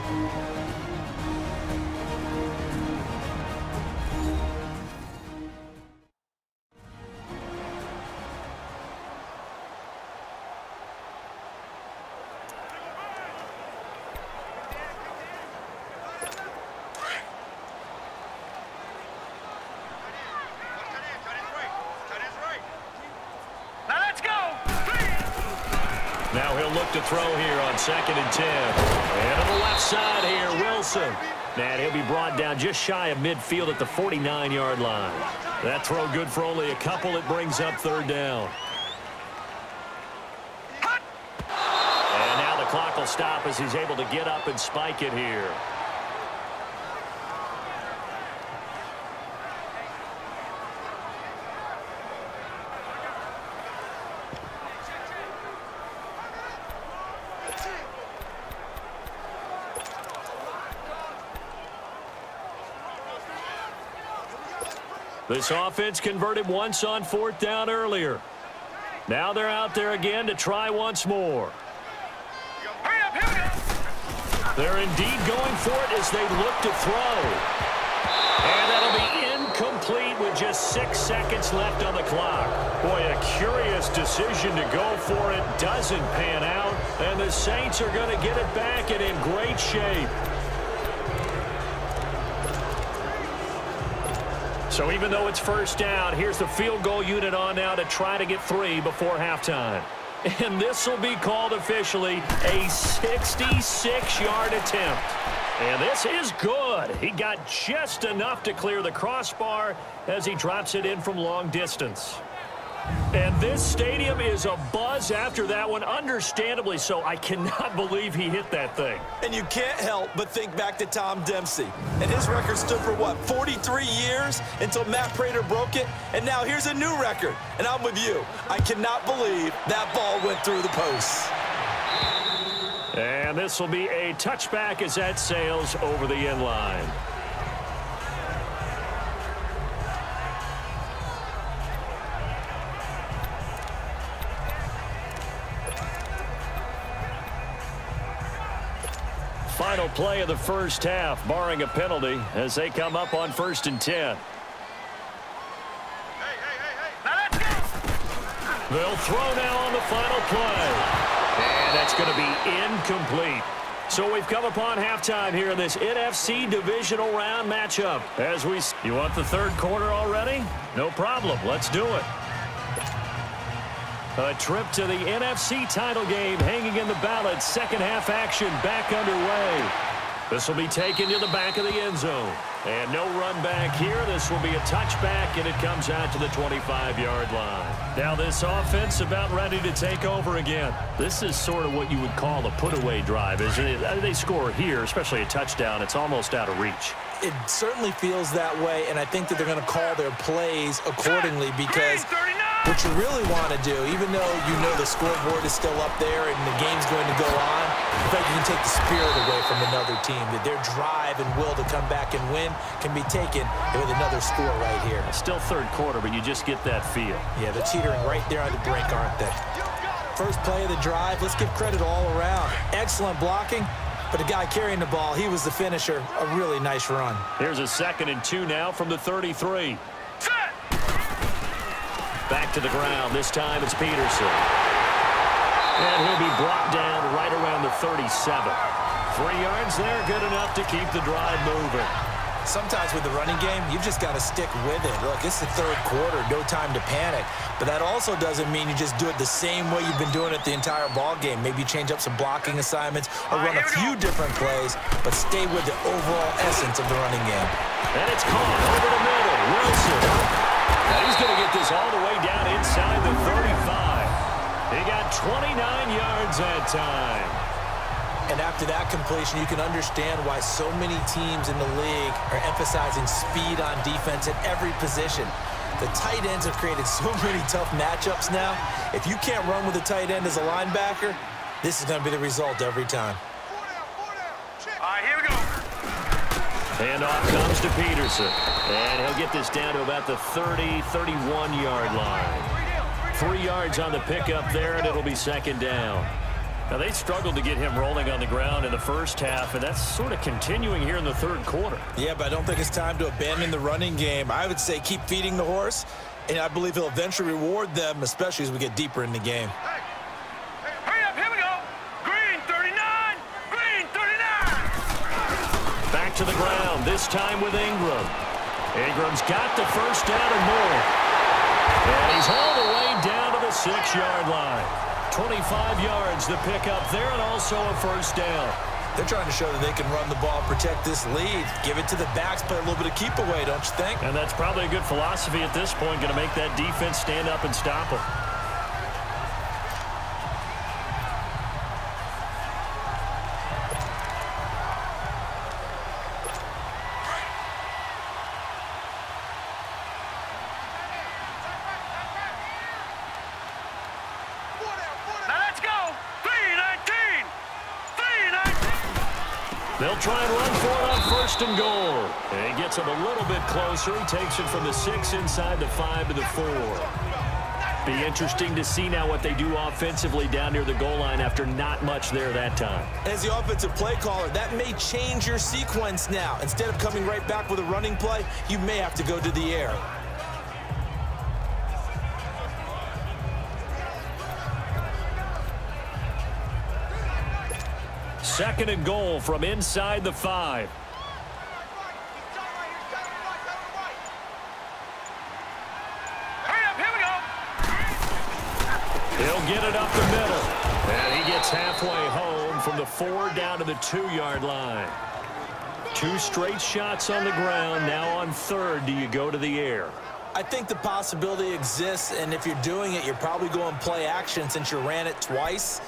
Now he'll look to throw here on 2nd and 10. And on the left side here, Wilson. And he'll be brought down just shy of midfield at the 49-yard line. That throw good for only a couple. It brings up 3rd down. And now the clock will stop as he's able to get up and spike it here. This offense converted once on 4th down earlier. Now they're out there again to try once more. They're indeed going for it as they look to throw. And that'll be incomplete with just 6 seconds left on the clock. Boy, a curious decision to go for it. Doesn't pan out. And the Saints are going to get it back and in great shape. So even though it's 1st down, here's the field goal unit on now to try to get 3 before halftime. And this will be called officially a 66-yard attempt. And this is good. He got just enough to clear the crossbar as he drops it in from long distance. And this stadium is abuzz after that one, understandably so. I cannot believe he hit that thing. And you can't help but think back to Tom Dempsey. And his record stood for, what, 43 years until Matt Prater broke it? And now here's a new record. And I'm with you. I cannot believe that ball went through the posts. And this will be a touchback as that sails over the end line. Final play of the 1st half, barring a penalty, as they come up on 1st and 10. They'll throw now on the final play. And that's going to be incomplete. So we've come upon halftime here in this NFC Divisional round matchup. You want the 3rd quarter already? No problem. Let's do it. A trip to the NFC title game hanging in the balance. 2nd half action back underway. This will be taken to the back of the end zone. And no run back here. This will be a touchback, and it comes out to the 25-yard line. Now this offense about ready to take over again. This is sort of what you would call a put-away drive, isn't it? They score here, especially a touchdown. It's almost out of reach. It certainly feels that way, and I think that they're going to call their plays accordingly because what you really want to do, even though you know the scoreboard is still up there and the game's going to go on, in fact, you can take the spirit away from another team, that their drive and will to come back and win can be taken with another score right here. Still 3rd quarter, but you just get that feel. Yeah, they're teetering right there on the brink, aren't they? First play of the drive, let's give credit all around. Excellent blocking, But the guy carrying the ball, he was the finisher. A really nice run. Here's a 2nd and 2 now from the 33. Set. Back to the ground. This time it's Peterson. And he'll be brought down right around the 37. 3 yards there, good enough to keep the drive moving. Sometimes with the running game, you've just got to stick with it. Look, it's the 3rd quarter, no time to panic. But that also doesn't mean you just do it the same way you've been doing it the entire ball game. Maybe change up some blocking assignments or run a few different plays, but stay with the overall essence of the running game. And it's caught over the middle. Wilson. Now he's going to get this all the way down inside the 35. He got 29 yards that time. And after that completion, you can understand why so many teams in the league are emphasizing speed on defense at every position. The tight ends have created so many tough matchups now. If you can't run with a tight end as a linebacker, this is going to be the result every time. All right, here we go. Handoff comes to Peterson. And he'll get this down to about the 30, 31-yard line. 3 yards on the pickup there, and it'll be 2nd down. Now, they struggled to get him rolling on the ground in the first half, and that's sort of continuing here in the 3rd quarter. Yeah, but I don't think it's time to abandon the running game. I would say keep feeding the horse, and I believe he'll eventually reward them, especially as we get deeper in the game. Hey, hurry up, here we go. Green 39, green 39. Back to the ground, this time with Ingram. Ingram's got the 1st down and more. And he's all the way down to the 6-yard line. 25 yards the pickup there, and also a 1st down. They're trying to show that they can run the ball, protect this lead, give it to the backs, play a little bit of keep away, don't you think? And that's probably a good philosophy at this point, going to make that defense stand up and stop them. They'll try and run for it on 1st and goal. And he gets him a little bit closer. He takes it from the 6 inside the 5 to the 4. Be interesting to see now what they do offensively down near the goal line after not much there that time. As the offensive play caller, that may change your sequence now. Instead of coming right back with a running play, you may have to go to the air. Second and goal from inside the 5. Hurry up, here we go. He'll get it up the middle. And he gets halfway home from the 4 down to the 2-yard line. 2 straight shots on the ground. Now on 3rd, do you go to the air? I think the possibility exists, and if you're doing it, you're probably going play action since you ran it twice.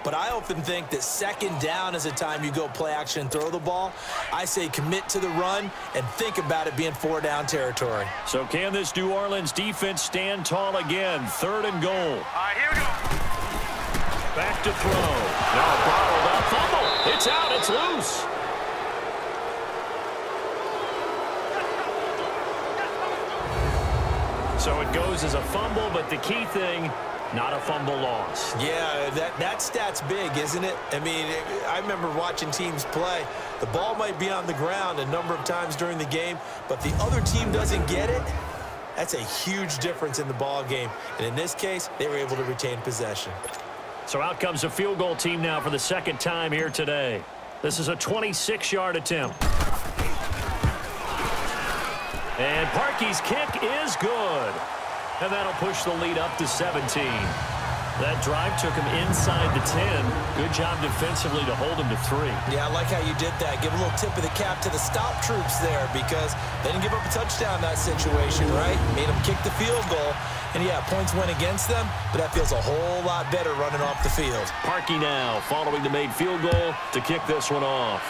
But I often think that 2nd down is a time you go play action and throw the ball. I say commit to the run and think about it being 4-down territory. So can this New Orleans defense stand tall again? 3rd and goal. All right, here we go. Back to throw. Now bottled up. Fumble. It's out. It's loose. So it goes as a fumble, but the key thing, not a fumble loss. Yeah, that stat's big, isn't it? I mean, I remember watching teams play. The ball might be on the ground a number of times during the game, but the other team doesn't get it. That's a huge difference in the ball game. And in this case, they were able to retain possession. So out comes a field goal team now for the 2nd time here today. This is a 26-yard attempt. And Parkey's kick is good. And that'll push the lead up to 17. That drive took him inside the 10. Good job defensively to hold him to 3. Yeah, I like how you did that. Give a little tip of the cap to the stop troops there because they didn't give up a touchdown in that situation, right? Made them kick the field goal. And, yeah, points went against them, but that feels a whole lot better running off the field. Parkey now following the made field goal to kick this one off.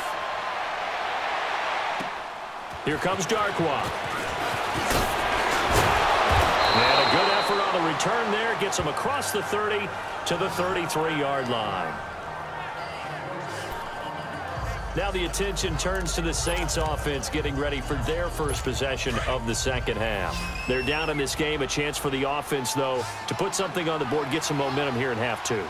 Here comes Darkwa. And a good effort on the return there. Gets him across the 30 to the 33-yard line. Now the attention turns to the Saints offense getting ready for their first possession of the 2nd half. They're down in this game. A chance for the offense, though, to put something on the board, get some momentum here in half 2.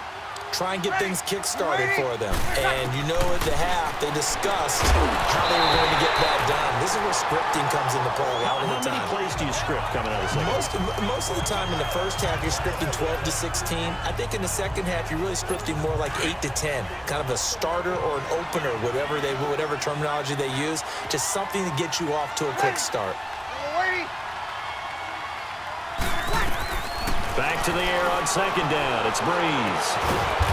try and get things kick-started for them. And you know at the half, they discussed how they were going to get that done. This is where scripting comes into play a lot of the time. How many plays do you script coming out of the second? Most of the time in the first half, you're scripting 12 to 16. I think in the second half, you're really scripting more like 8 to 10, kind of a starter or an opener, whatever terminology they use, just something to get you off to a quick start. Back to the air on second down. It's Breeze.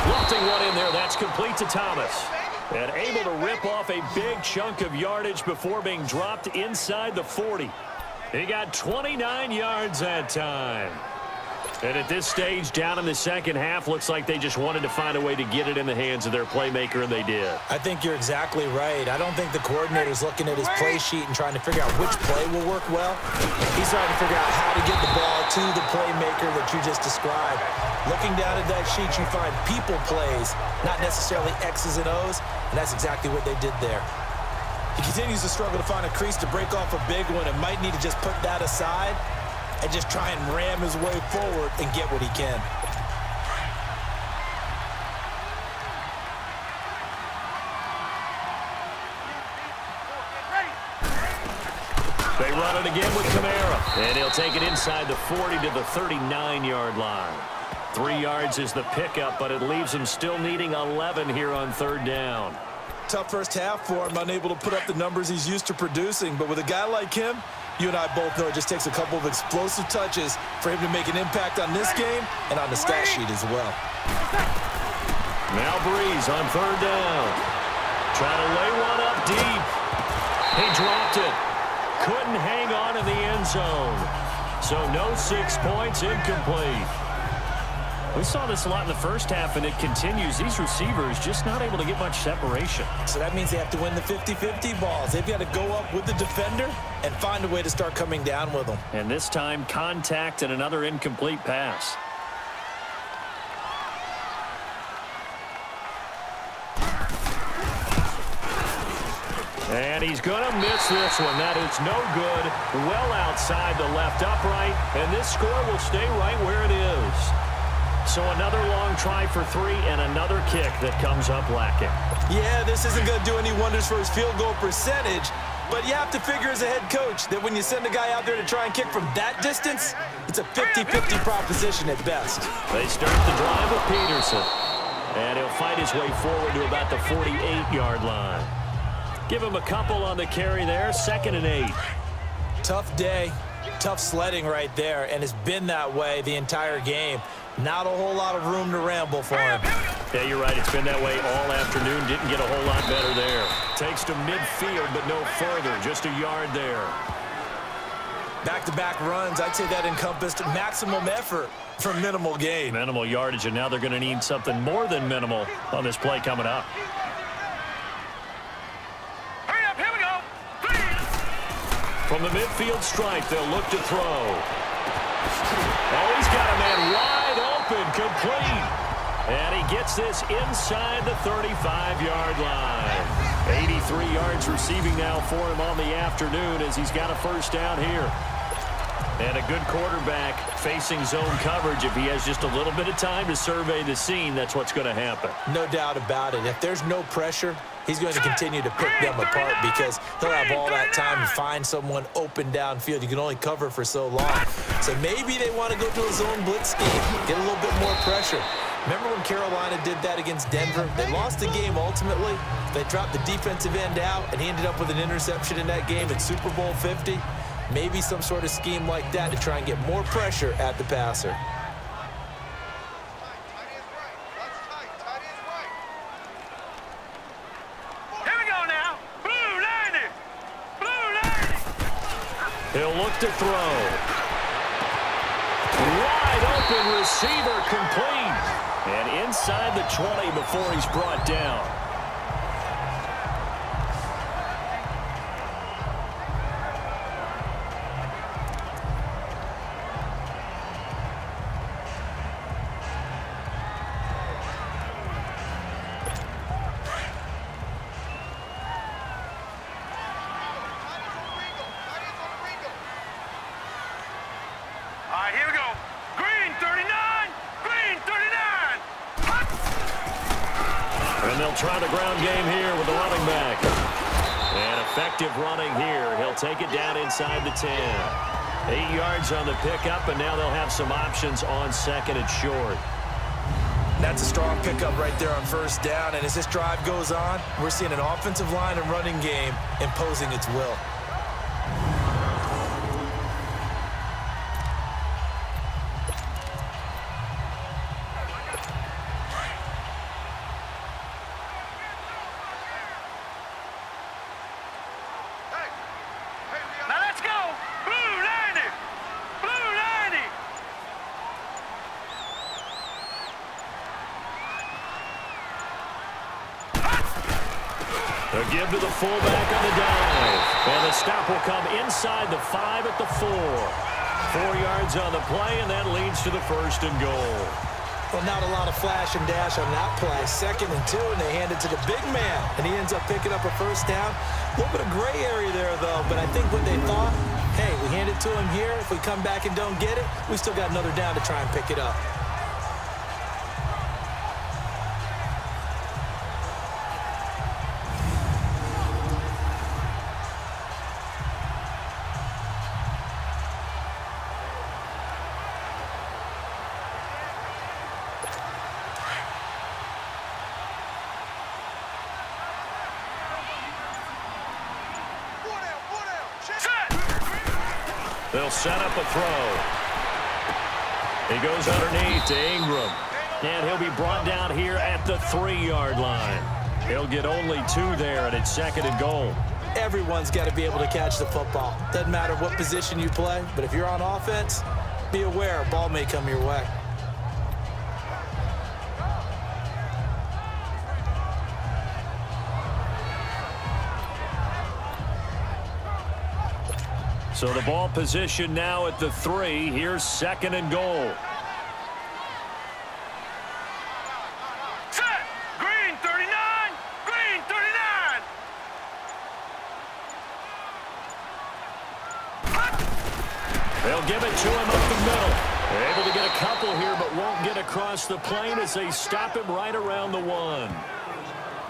Lofting one in there. That's complete to Thomas. And able to rip off a big chunk of yardage before being dropped inside the 40. He got 29 yards that time. And at this stage, down in the second half, looks like they just wanted to find a way to get it in the hands of their playmaker, and they did. I think you're exactly right. I don't think the coordinator's looking at his play sheet and trying to figure out which play will work well. He's trying to figure out how to get the ball to the playmaker that you just described. Looking down at that sheet, you find people plays, not necessarily X's and O's, and that's exactly what they did there. He continues to struggle to find a crease to break off a big one and might need to just put that aside and just try and ram his way forward and get what he can. They run it again with Kamara, and he'll take it inside the 40 to the 39-yard line. 3 yards is the pickup, but it leaves him still needing 11 here on third down. Tough first half for him, unable to put up the numbers he's used to producing, but with a guy like him, you and I both know it just takes a couple of explosive touches for him to make an impact on this game and on the stat sheet as well. Now Breeze on third down. Trying to lay one up deep. He dropped it. Couldn't hang on in the end zone. So no 6 points, incomplete. We saw this a lot in the first half, and it continues. These receivers just not able to get much separation. So that means they have to win the 50-50 balls. They've got to go up with the defender and find a way to start coming down with them. And this time, contact and another incomplete pass. And he's going to miss this one. That is no good. Well outside the left upright, and this score will stay right where it is. So another long try for 3 and another kick that comes up lacking. Yeah, this isn't going to do any wonders for his field goal percentage, but you have to figure as a head coach that when you send a guy out there to try and kick from that distance, it's a 50-50 proposition at best. They start the drive with Peterson, and he'll fight his way forward to about the 48-yard line. Give him a couple on the carry there, 2nd and 8. Tough day, tough sledding right there, and it's been that way the entire game. Not a whole lot of room to ramble for him. Yeah, you're right. It's been that way all afternoon. Didn't get a whole lot better there. Takes to midfield, but no further. Just a yard there. Back-to-back runs. I'd say that encompassed maximum effort for minimal gain. Minimal yardage, and now they're going to need something more than minimal on this play coming up. Hurry up, here we go. From the midfield stripe, they'll look to throw. Oh, he's got a man wide open, complete. And he gets this inside the 35-yard line. 83 yards receiving now for him on the afternoon as he's got a first down here. And a good quarterback facing zone coverage. If he has just a little bit of time to survey the scene, that's what's going to happen. No doubt about it. If there's no pressure, he's going to continue to pick them apart because he'll have all that time to find someone open downfield. You can only cover for so long. So maybe they want to go to a zone blitz scheme, get a little bit more pressure. Remember when Carolina did that against Denver? They lost the game ultimately. They dropped the defensive end out, and he ended up with an interception in that game in Super Bowl 50. Maybe some sort of scheme like that to try and get more pressure at the passer. He'll look to throw. Wide open receiver, complete. And inside the 20 before he's brought down. they'll try the ground game here with the running back. And effective running here. He'll take it down inside the 10. 8 yards on the pickup, and now they'll have some options on second and short. That's a strong pickup right there on first down, and as this drive goes on, we're seeing an offensive line and running game imposing its will. They'll give to the fullback on the dive. And the stop will come inside the 5 at the 4. 4 yards on the play, and that leads to the first and goal. Well, not a lot of flash and dash on that play. 2nd and 2, and they hand it to the big man. And he ends up picking up a first down. A little bit of gray area there, though. But I think what they thought, hey, we hand it to him here. If we come back and don't get it, we still got another down to try and pick it up. They'll set up a throw. He goes underneath to Ingram. And he'll be brought down here at the 3-yard line. He'll get only 2 there, and it's 2nd and goal. Everyone's got to be able to catch the football. Doesn't matter what position you play, but if you're on offense, be aware a ball may come your way. So the ball position now at the 3. Here's 2nd and goal. Set! Green 39! Green 39! They'll give it to him up the middle. They're able to get a couple here, but won't get across the plane as they stop him right around the 1.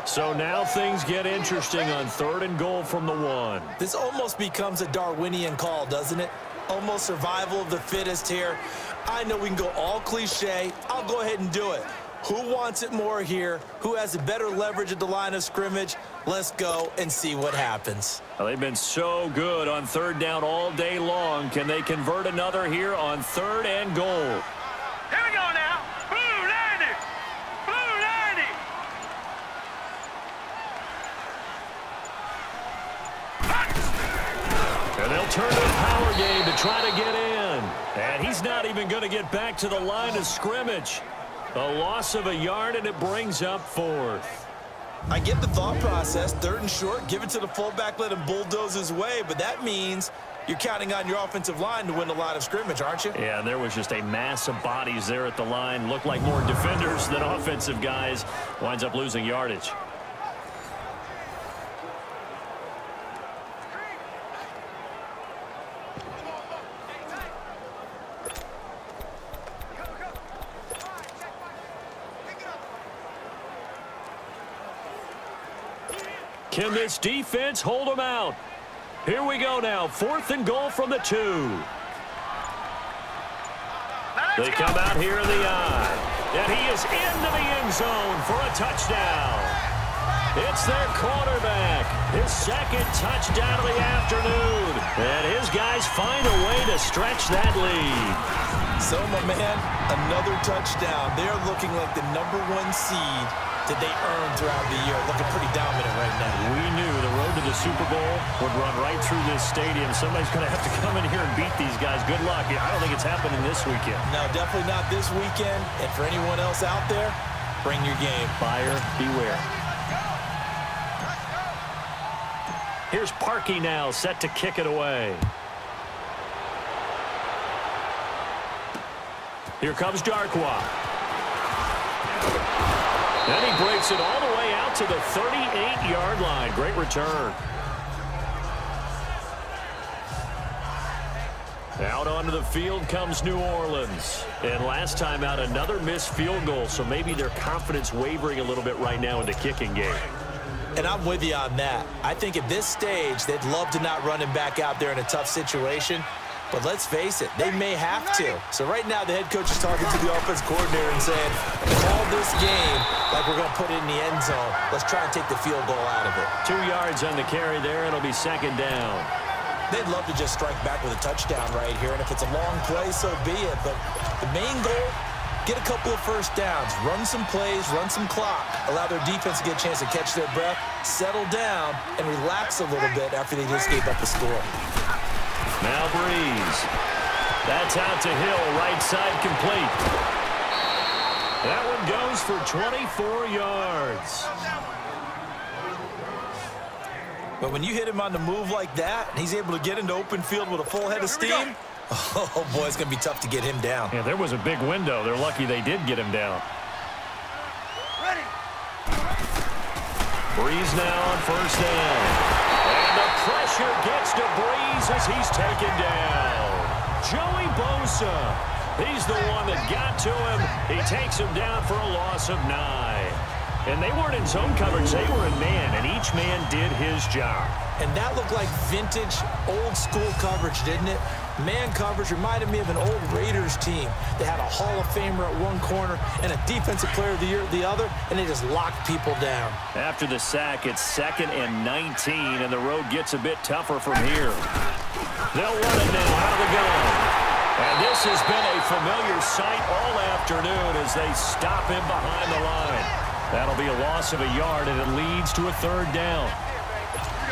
So now things get interesting on 3rd and goal from the 1. This almost becomes a Darwinian call, doesn't it? Almost survival of the fittest here. I know we can go all cliche. I'll go ahead and do it. Who wants it more here? Who has a better leverage at the line of scrimmage? Let's go and see what happens. Well, they've been so good on 3rd down all day long. Can they convert another here on 3rd and goal? Here we go now. Blue 90! Blue 90! And they'll turn to the power game to try to get in. And he's not even going to get back to the line of scrimmage. A loss of a yard, and it brings up 4th. I get the thought process. 3rd and short, give it to the fullback, let him bulldoze his way. But that means you're counting on your offensive line to win the line of scrimmage, aren't you? Yeah, there was just a mass of bodies there at the line. Looked like more defenders than offensive guys. Winds up losing yardage. Can this defense hold them out? Here we go now. 4th and goal from the 2. They come out here in the eye. And he is into the end zone for a touchdown. It's their quarterback. His 2nd touchdown of the afternoon. And his guys find a way to stretch that lead. So, my man, another touchdown. They're looking like the #1 seed that they earned throughout the year. Looking pretty dominant right now. We knew the road to the Super Bowl would run right through this stadium. Somebody's going to have to come in here and beat these guys. Good luck. I don't think it's happening this weekend. No, definitely not this weekend. And for anyone else out there, bring your game. Buyer beware. Here's Parkey now, set to kick it away. Here comes Darkwa. Then he breaks it all the way out to the 38-yard line. Great return. Out onto the field comes New Orleans. And last time out, another missed field goal, so maybe their confidence wavering a little bit right now in the kicking game. And I'm with you on that. I think at this stage, they'd love to not run him back out there in a tough situation. But let's face it, they may have to. So right now, the head coach is talking to the offense coordinator and saying, call this game like we're going to put it in the end zone. Let's try and take the field goal out of it. 2 yards on the carry there. It'll be second down. They'd love to just strike back with a touchdown right here. And if it's a long play, so be it. But the main goal, get a couple of first downs, run some plays, run some clock, allow their defense to get a chance to catch their breath, settle down, and relax a little bit after they just gave up a score. Now Breeze. That's out to Hill, right side complete. That one goes for 24 yards. But when you hit him on the move like that, and he's able to get into open field with a full head of steam, oh, boy, it's going to be tough to get him down. Yeah, there was a big window. They're lucky they did get him down. Ready. Breeze now on first down. And the pressure gets to Breeze as he's taken down. Joey Bosa. He's the one that got to him. He takes him down for a loss of 9. And they weren't in zone coverage. They were in man, and each man did his job. And that looked like vintage, old-school coverage, didn't it? Man coverage reminded me of an old Raiders team. They had a Hall of Famer at one corner and a Defensive Player of the Year at the other, and they just locked people down. After the sack, it's 2nd and 19, and the road gets a bit tougher from here. They'll run it now out of the gun. And this has been a familiar sight all afternoon as they stop him behind the line. That'll be a loss of a yard, and it leads to a 3rd down.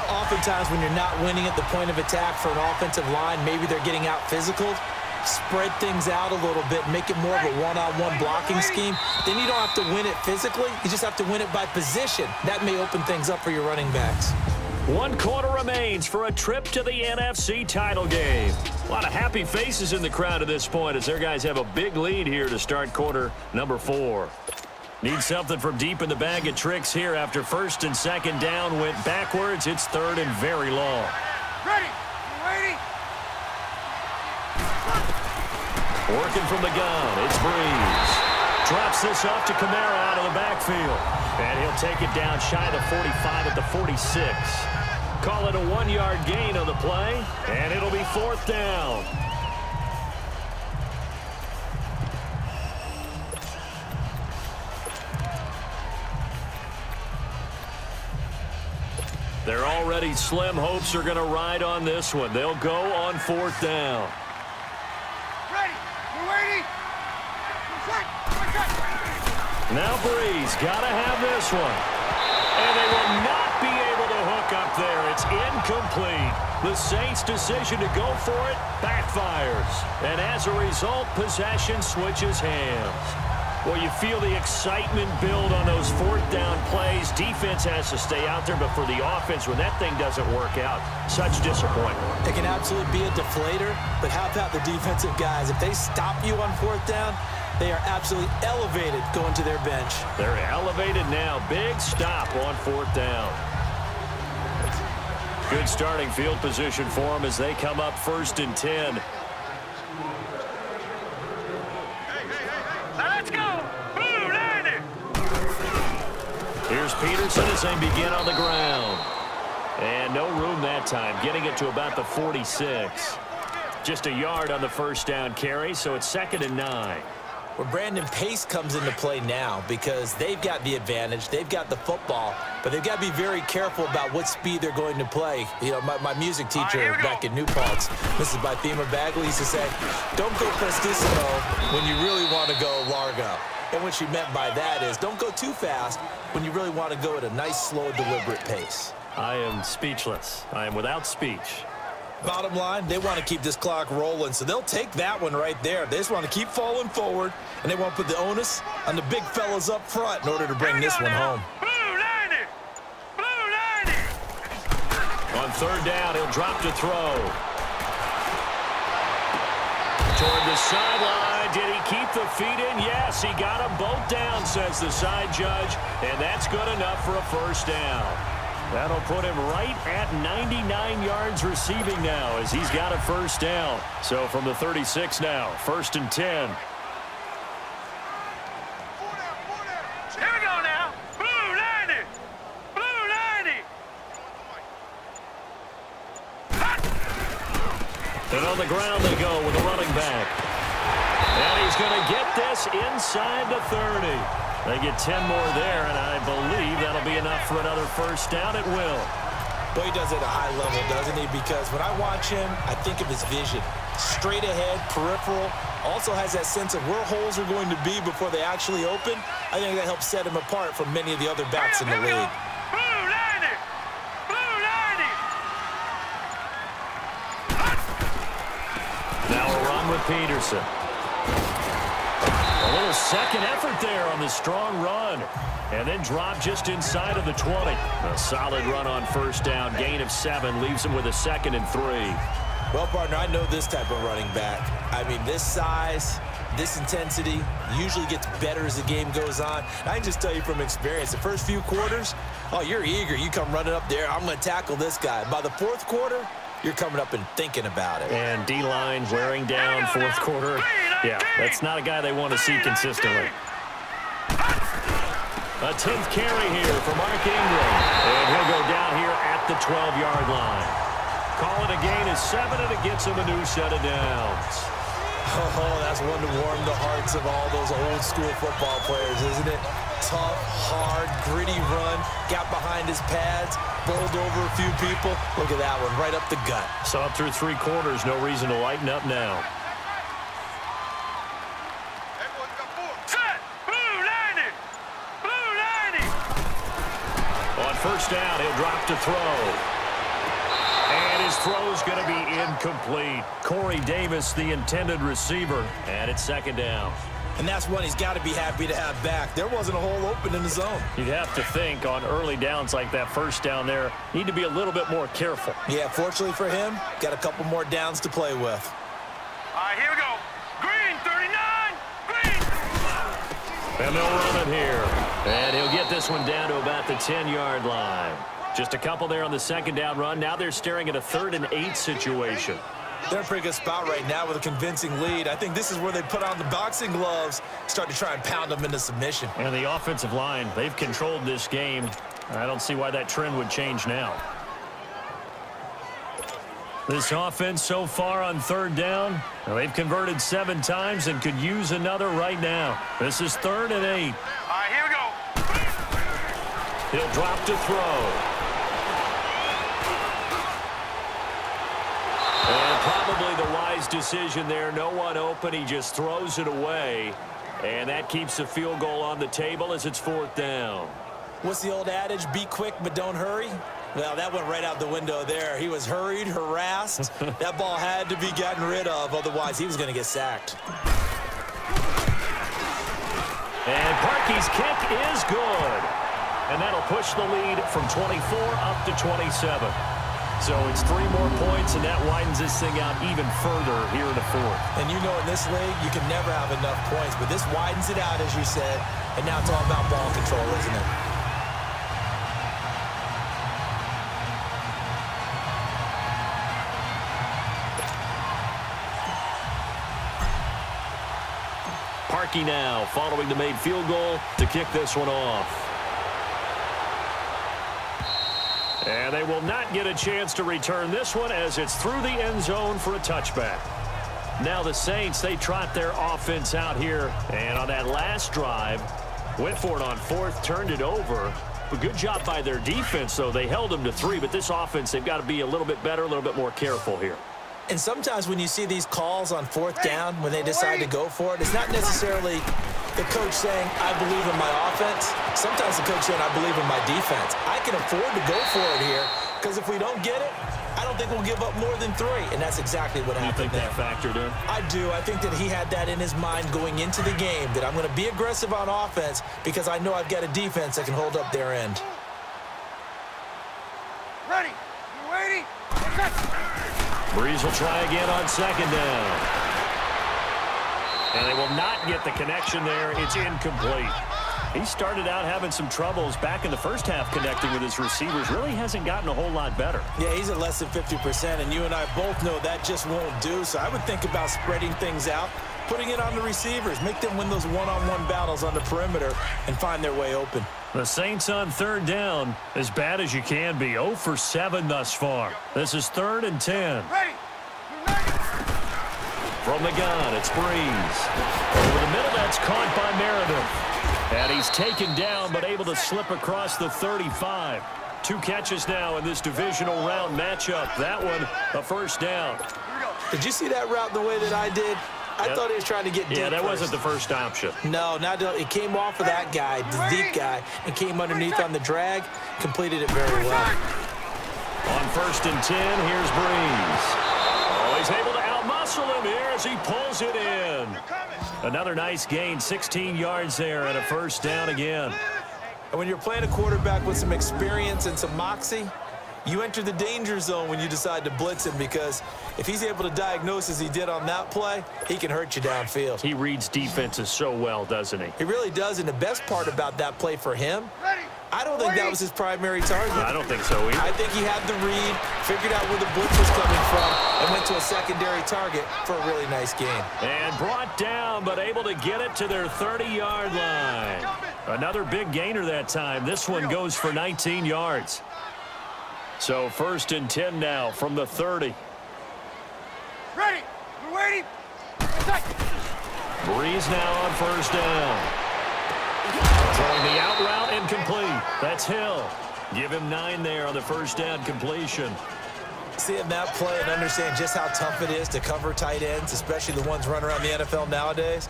Oftentimes when you're not winning at the point of attack for an offensive line, maybe they're getting out physical, spread things out a little bit, make it more of a one-on-one blocking scheme. Then you don't have to win it physically. You just have to win it by position. That may open things up for your running backs. 1 quarter remains for a trip to the NFC title game. A lot of happy faces in the crowd at this point as their guys have a big lead here to start quarter number 4. Need something from deep in the bag of tricks here after 1st and 2nd down went backwards. It's 3rd and very long. Ready. Ready. Working from the gun, it's Breeze. Drops this off to Kamara out of the backfield. And he'll take it down shy of the 45 at the 46. Call it a 1-yard gain on the play, and it'll be 4th down. Their already slim hopes are going to ride on this one. They'll go on 4th down. Ready. We're waiting. Now Breeze got to have this one. And they will not be able to hook up there. It's incomplete. The Saints' decision to go for it backfires. And as a result, possession switches hands. Well, you feel the excitement build on those 4th down plays. Defense has to stay out there, but for the offense, when that thing doesn't work out, such disappointment. It can absolutely be a deflator, but how about the defensive guys? If they stop you on 4th down, they are absolutely elevated going to their bench. They're elevated now. Big stop on 4th down. Good starting field position for them as they come up 1st and 10. Let's go. Blue 90. Here's Peterson as they begin on the ground. And no room that time, getting it to about the 46. Just a yard on the 1st down carry, so it's 2nd and 9. Well, Brandon, pace comes into play now because they've got the advantage. They've got the football, but they've got to be very careful about what speed they're going to play. You know, my music teacher back in New Paltz, Mrs. Bythema Bagley, used to say, don't go prestissimo when you really want to go largo. And what she meant by that is don't go too fast when you really want to go at a nice, slow, deliberate pace. I am speechless. I am without speech. Bottom line, they want to keep this clock rolling, so they'll take that one right there. They just want to keep falling forward, and they want to put the onus on the big fellas up front in order to bring this one home. Blue 90. Blue 90. On 3rd down, he'll drop to throw. Toward the sideline. Did he keep the feet in? Yes, he got them both down, says the side judge, and that's good enough for a 1st down. That'll put him right at 99 yards receiving now as he's got a first down. So from the 36 now, 1st and 10. Here we go now. Blue 90. Blue 90. And on the ground they go with a running back. And he's going to get this inside the 30. They get 10 more there, and I believe that'll be enough for another first down. It will. Well, he does it at a high level, doesn't he? Because when I watch him, I think of his vision. Straight ahead, peripheral. Also has that sense of where holes are going to be before they actually open. I think that helps set him apart from many of the other backs in the league. Blue 90. Blue 90. Now a run with Peterson. A little second effort there on the strong run. And then drop just inside of the 20. A solid run on first down. Gain of 7 leaves him with a 2nd and 3. Well, partner, I know this type of running back. I mean, this size, this intensity usually gets better as the game goes on. I can just tell you from experience, the first few quarters, oh, you're eager. You come running up there, I'm going to tackle this guy. By the 4th quarter, you're coming up and thinking about it. And D-line wearing down 4th quarter. Yeah, that's not a guy they want to see consistently. A 10th carry here for Mark Ingram. And he'll go down here at the 12-yard line. Call it a gain of 7, and it gets him a new set of downs. Oh, that's one to warm the hearts of all those old-school football players, isn't it? Tough, hard, gritty run. Got behind his pads, bowled over a few people. Look at that one, right up the gut. So up through 3 quarters, no reason to lighten up now. First down, he'll drop to throw. And his throw's going to be incomplete. Corey Davis, the intended receiver, and it's 2nd down. And that's one he's got to be happy to have back. There wasn't a hole open in the zone. You'd have to think on early downs like that first down there, need to be a little bit more careful. Yeah, fortunately for him, got a couple more downs to play with. All right, here we go. Green 39. Green. And they'll run it here. And he'll get this one down to about the 10-yard line. Just a couple there on the 2nd down run. Now they're staring at a 3rd and 8 situation. They're in a pretty good spot right now with a convincing lead. I think this is where they put on the boxing gloves, start to try and pound them into submission. And the offensive line, they've controlled this game. I don't see why that trend would change now. This offense so far on 3rd down, well, they've converted 7 times and could use another right now. This is 3rd and 8. All right, here we go. He'll drop to throw. And probably the wise decision there. No one open. He just throws it away. And that keeps the field goal on the table as it's 4th down. What's the old adage? Be quick, but don't hurry. Well, that went right out the window there. He was hurried, harassed. That ball had to be gotten rid of. Otherwise, he was going to get sacked. And Parkey's kick is good. And that'll push the lead from 24 up to 27. So it's 3 more points, and that widens this thing out even further here in the 4th. And you know in this league, you can never have enough points. But this widens it out, as you said. And now it's all about ball control, isn't it? Parkey now following the made field goal to kick this one off. And they will not get a chance to return this one as it's through the end zone for a touchback. Now the Saints, they trot their offense out here. And on that last drive, went for it on 4th, turned it over. A good job by their defense, though. They held them to 3, but this offense, they've got to be a little bit better, a little bit more careful here. And sometimes when you see these calls on 4th down, when they decide to go for it, it's not necessarily the coach saying, I believe in my offense. Sometimes the coach saying, I believe in my defense. I can afford to go for it here because if we don't get it, I don't think we'll give up more than 3. And that's exactly what happened. You think that factored in? I do. I think that he had that in his mind going into the game, that I'm going to be aggressive on offense because I know I've got a defense that can hold up their end. Ready. You ready? Breeze will try again on 2nd down. And they will not get the connection there. It's incomplete. He started out having some troubles back in the first half connecting with his receivers. Really hasn't gotten a whole lot better. Yeah, he's at less than 50%, and you and I both know that just won't do. So I would think about spreading things out, putting it on the receivers, make them win those one-on-one battles on the perimeter and find their way open. The Saints on third down, as bad as you can be. 0 for 7 thus far. This is 3rd and 10. Ready. Ready. From the gun, it's Breeze. Over the middle, that's caught by Meredith. And he's taken down, but able to slip across the 35. 2 catches now in this divisional round matchup. That one, a first down. Did you see that route the way that I did? I thought he was trying to get deep. Yeah, that first. wasn't the first option. No, it came off of that guy, the deep guy, and came underneath on the drag, completed it very well. On 1st and 10, here's Breeze. Oh, he's able to outmuscle him here as he pulls it in. Another nice gain, 16 yards there, and a first down again. And when you're playing a quarterback with some experience and some moxie, you enter the danger zone when you decide to blitz him, because if he's able to diagnose as he did on that play, he can hurt you downfield. He reads defenses so well, doesn't he? He really does, and the best part about that play for him, I don't think that was his primary target. I don't think so either. I think he had the read, figured out where the blitz was coming from, and went to a secondary target for a really nice gain. And brought down, but able to get it to their 30-yard line. Another big gainer that time. This one goes for 19 yards. So 1st and 10 now from the 30. Ready. We're waiting. Breeze now on 1st down. Throwing the out route incomplete. That's Hill. Give him 9 there on the 1st down completion. Seeing that play and understand just how tough it is to cover tight ends, especially the ones running around the NFL nowadays,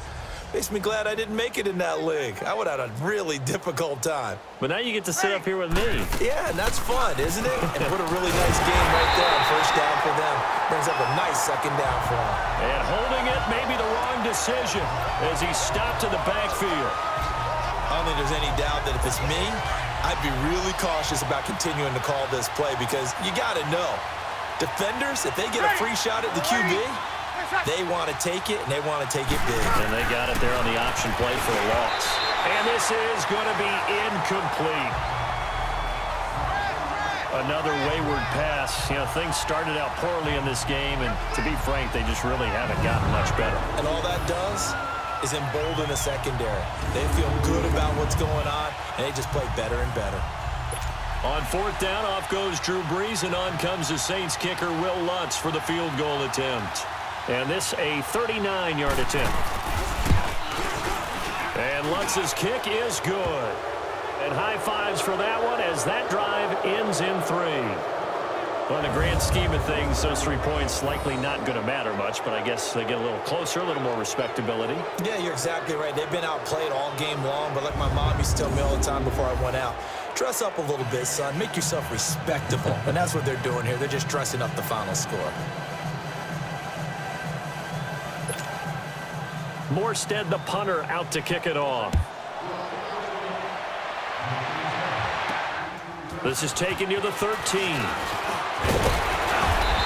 makes me glad I didn't make it in that league. I would have had a really difficult time. But now you get to sit up here with me. Yeah, and that's fun, isn't it? And what a really nice game right there on 1st down for them. Brings up a nice 2nd down for them. And holding it may be the wrong decision as he stopped in the backfield. I don't think there's any doubt that if it's me, I'd be really cautious about continuing to call this play, because you got to know, defenders, if they get a free shot at the QB, they want to take it, and they want to take it big. And they got it there on the option play for a loss. And this is going to be incomplete. Another wayward pass. You know, things started out poorly in this game, and to be frank, they just really haven't gotten much better. And all that does is embolden the secondary. They feel good about what's going on, and they just play better and better. On 4th down, off goes Drew Brees, and on comes the Saints kicker, Will Lutz, for the field goal attempt. And this a 39-yard attempt. And Lutz's kick is good. And high fives for that one as that drive ends in 3. Well, in the grand scheme of things, those 3 points likely not going to matter much, but I guess they get a little closer, a little more respectability. Yeah, you're exactly right. They've been outplayed all game long, but like my mom used to tell me all the time before I went out, dress up a little bit, son. Make yourself respectable. And that's what they're doing here. They're just dressing up the final score. Morstead, the punter, out to kick it off. This is taken near the 13.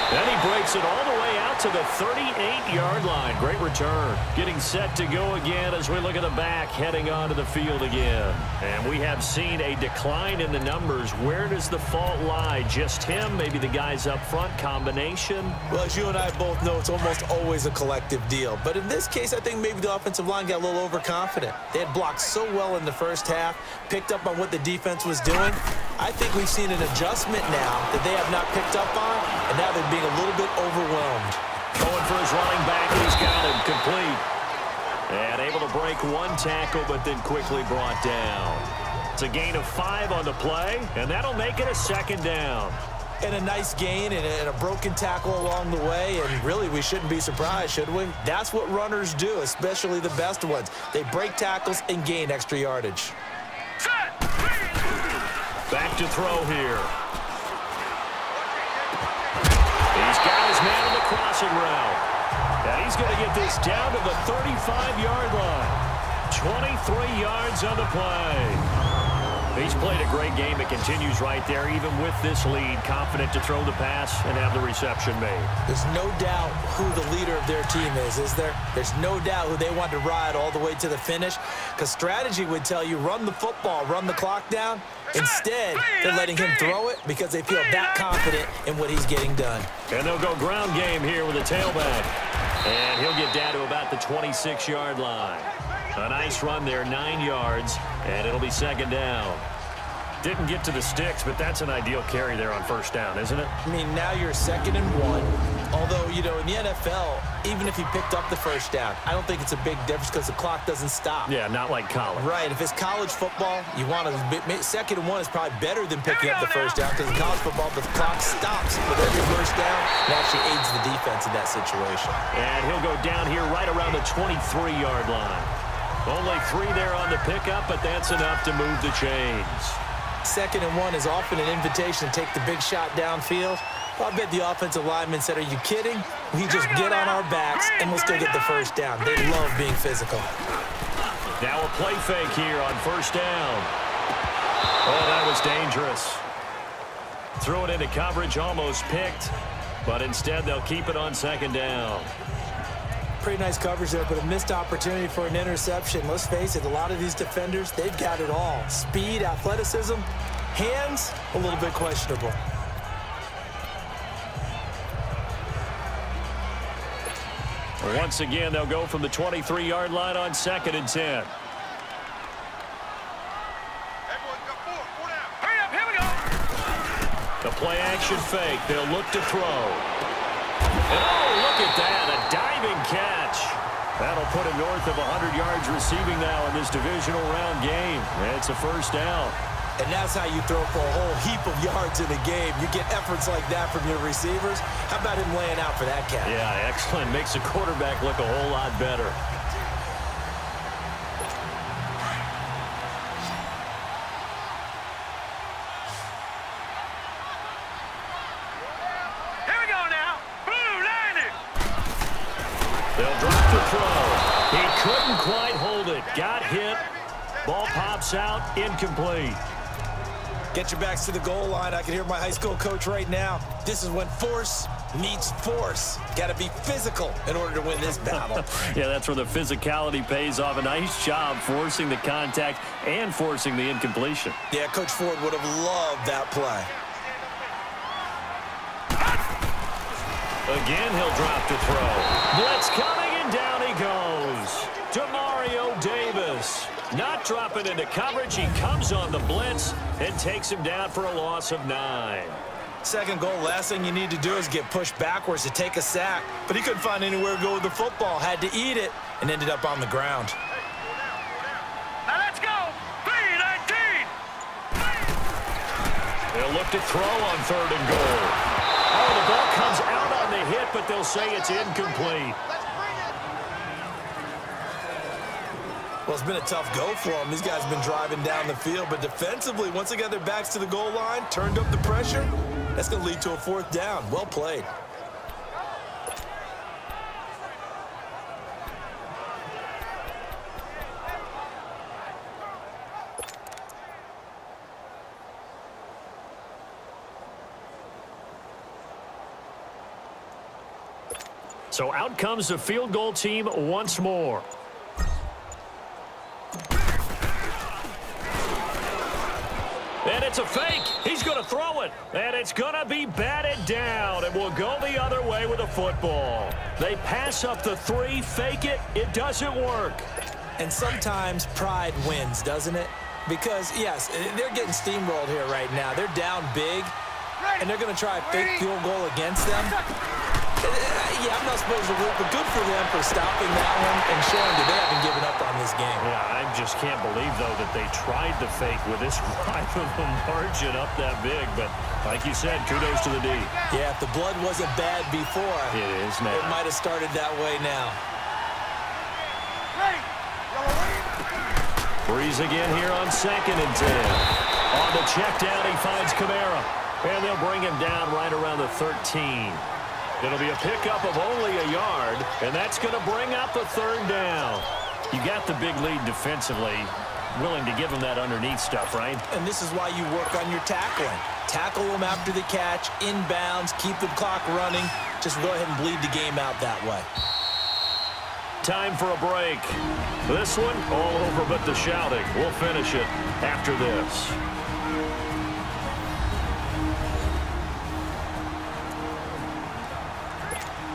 Then he breaks it all the way out to the 38-yard line. Great return. Getting set to go again as we look at the back, heading onto the field again. And we have seen a decline in the numbers. Where does the fault lie? Just him? Maybe the guys up front? Combination? Well, as you and I both know, it's almost always a collective deal. But in this case, I think maybe the offensive line got a little overconfident. They had blocked so well in the first half, picked up on what the defense was doing. I think we've seen an adjustment now that they have not picked up on, and now they're being a little bit overwhelmed. Going for his running back, and he's got him complete. And able to break 1 tackle, but then quickly brought down. It's a gain of 5 on the play, and that'll make it a 2nd down. And a nice gain and a broken tackle along the way, and really we shouldn't be surprised, should we? That's what runners do, especially the best ones. They break tackles and gain extra yardage. Back to throw here. He's got his man on the crossing route. And he's going to get this down to the 35-yard line. 23 yards on the play. He's played a great game. It continues right there, even with this lead, confident to throw the pass and have the reception made. There's no doubt who the leader of their team is there? There's no doubt who they want to ride all the way to the finish, because strategy would tell you run the football, run the clock down. Instead, they're letting him throw it because they feel that confident in what he's getting done. And they'll go ground game here with a tailback. And he'll get down to about the 26-yard line. A nice run there, 9 yards, and it'll be second down. Didn't get to the sticks, but that's an ideal carry there on first down, isn't it? I mean, now you're 2nd and 1. Although, you know, in the NFL, even if he picked up the first down, I don't think it's a big difference because the clock doesn't stop. Yeah, not like college. Right. If it's college football, you want to 2nd and 1 is probably better than picking up the first down, because in college football, the clock stops with every first down. It actually aids the defense in that situation. And he'll go down here right around the 23-yard line. Only 3 there on the pickup, but that's enough to move the chains. 2nd and 1 is often an invitation to take the big shot downfield. Well, I bet the offensive lineman said, are you kidding? We just get on our backs and we'll still get the first down. They love being physical. Now a play fake here on first down. Oh, that was dangerous. Threw it into coverage, almost picked, but instead they'll keep it on 2nd down. Pretty nice coverage there, but a missed opportunity for an interception. Let's face it, a lot of these defenders, they've got it all. Speed, athleticism, hands, a little bit questionable. Once again, they'll go from the 23-yard line on 2nd and 10. The play action fake. They'll look to throw. Oh, look at that, a diving catch. That'll put him north of 100 yards receiving now in this divisional round game. It's a first down. And that's how you throw for a whole heap of yards in a game. You get efforts like that from your receivers. How about him laying out for that catch? Yeah, excellent. Makes the quarterback look a whole lot better. They'll drop the throw. He couldn't quite hold it. Got hit. Ball pops out. Incomplete. Get your backs to the goal line. I can hear my high school coach right now. This is when force meets force. Got to be physical in order to win this battle. Yeah, that's where the physicality pays off. A nice job forcing the contact and forcing the incompletion. Yeah, Coach Ford would have loved that play. Again, he'll drop to throw. Blitz coming, and down he goes. Demario Davis. Not dropping into coverage. He comes on the blitz and takes him down for a loss of 9. 2nd goal, last thing you need to do is get pushed backwards to take a sack. But he couldn't find anywhere to go with the football. Had to eat it and ended up on the ground. Now let's go. 3-19. They'll look to throw on 3rd and goal. Oh, the ball comes out on the hit, but they'll say it's incomplete. Well, it's been a tough go for them. These guys have been driving down the field, but defensively, once they got their backs to the goal line, turned up the pressure, that's going to lead to a 4th down. Well played. So out comes the field goal team once more. And it's a fake. He's going to throw it. And it's going to be batted down. And will go the other way with a football. They pass up the 3, fake it. It doesn't work. And sometimes pride wins, doesn't it? Because, yes, they're getting steamrolled here right now. They're down big, and they're going to try a fake field goal against them. Yeah, I'm not supposed to root, but good for them for stopping that one and showing that they haven't given up on this game. Yeah, I just can't believe, though, that they tried the fake with this wide of a margin up that big. But like you said, kudos to the D. Yeah, if the blood wasn't bad before, it is now. It might have started that way now. Breeze again here on 2nd and 10. On the check down, he finds Kamara. And they'll bring him down right around the 13. It'll be a pickup of only a yard, and that's going to bring up the 3rd down. You got the big lead defensively. willing to give him that underneath stuff, right? And this is why you work on your tackling. Tackle them after the catch, inbounds, keep the clock running. Just go ahead and bleed the game out that way. Time for a break. This one, all over but the shouting. We'll finish it after this.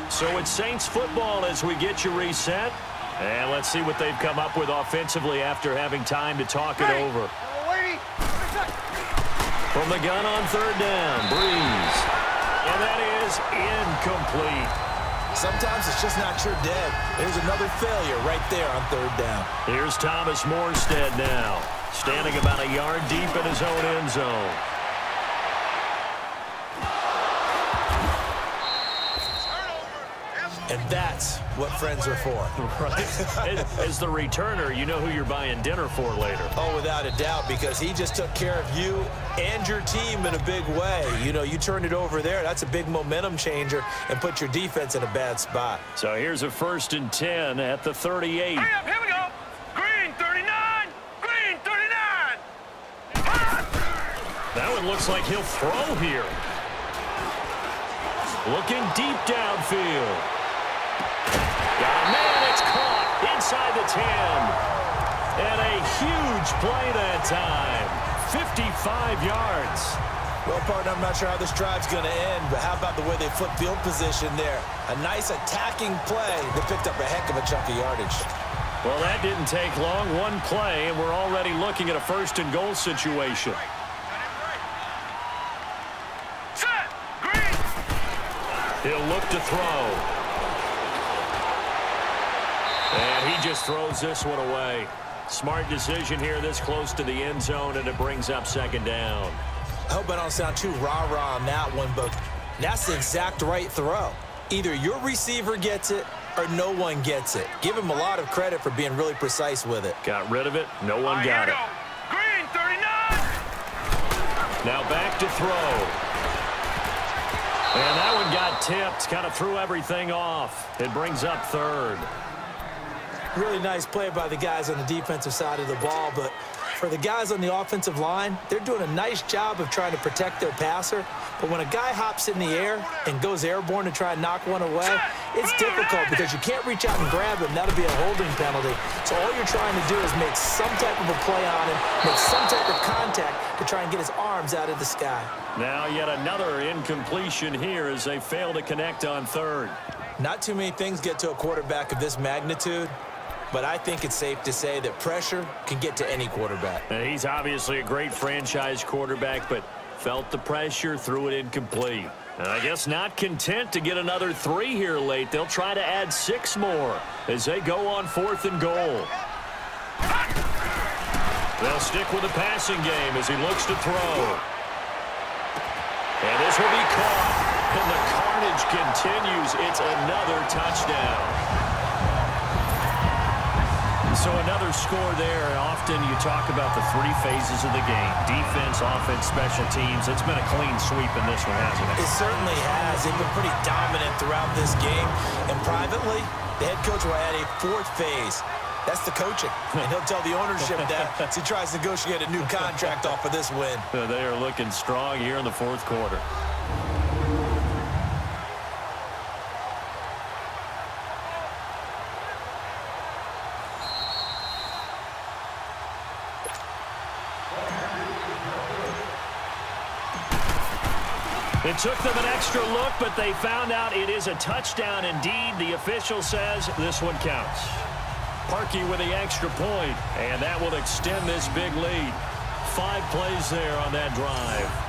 So it's Saints football as we get you reset. And let's see what they've come up with offensively after having time to talk it over. From the gun on third down, Breeze. And that is incomplete. Sometimes it's just not your dead. There's another failure right there on third down. Here's Thomas Morstead now, standing about a yard deep in his own end zone. And that's what friends are for. Right. As the returner, you know who you're buying dinner for later. Oh, without a doubt, because he just took care of you and your team in a big way. You know, you turned it over there. That's a big momentum changer and put your defense in a bad spot. So here's a 1st and 10 at the 38. Hurry up, here we go. Green 39. Green 39. That one looks like he'll throw here. Looking deep downfield. Man, it's caught inside the 10. And a huge play that time. 55 yards. Well, partner, I'm not sure how this drive's going to end, but how about the way they flip field position there? A nice attacking play that picked up a heck of a chunk of yardage. Well, that didn't take long. One play, and we're already looking at a 1st and goal situation. Set. Green. He'll look to throw. And he just throws this one away. Smart decision here this close to the end zone, and it brings up 2nd down. I hope I don't sound too rah-rah on that one, but that's the exact right throw. Either your receiver gets it or no one gets it. Give him a lot of credit for being really precise with it. Got rid of it. No one got it. Green 39. Now back to throw. And that one got tipped. Kind of threw everything off. It brings up 3rd. Really nice play by the guys on the defensive side of the ball, but for the guys on the offensive line, they're doing a nice job of trying to protect their passer. But when a guy hops in the air and goes airborne to try and knock one away, it's difficult because you can't reach out and grab him. That'll be a holding penalty. So all you're trying to do is make some type of a play on him, make some type of contact to try and get his arms out of the sky. Now yet another incompletion here as they fail to connect on 3rd. Not too many things get to a quarterback of this magnitude, but I think it's safe to say that pressure can get to any quarterback. And he's obviously a great franchise quarterback, but felt the pressure, threw it incomplete. And I guess not content to get another 3 here late. They'll try to add 6 more as they go on 4th and goal. They'll stick with the passing game as he looks to throw. And this will be caught. And the carnage continues. It's another touchdown. So another score there. Often you talk about the 3 phases of the game. Defense, offense, special teams. It's been a clean sweep in this one, hasn't it? It certainly has. They've been pretty dominant throughout this game. And privately, the head coach will add a 4th phase. That's the coaching. And he'll tell the ownership that as he tries to negotiate a new contract off of this win. They are looking strong here in the 4th quarter. It took them an extra look, but they found out it is a touchdown indeed. The official says this one counts. Parkey with the extra point, and that will extend this big lead. 5 plays there on that drive.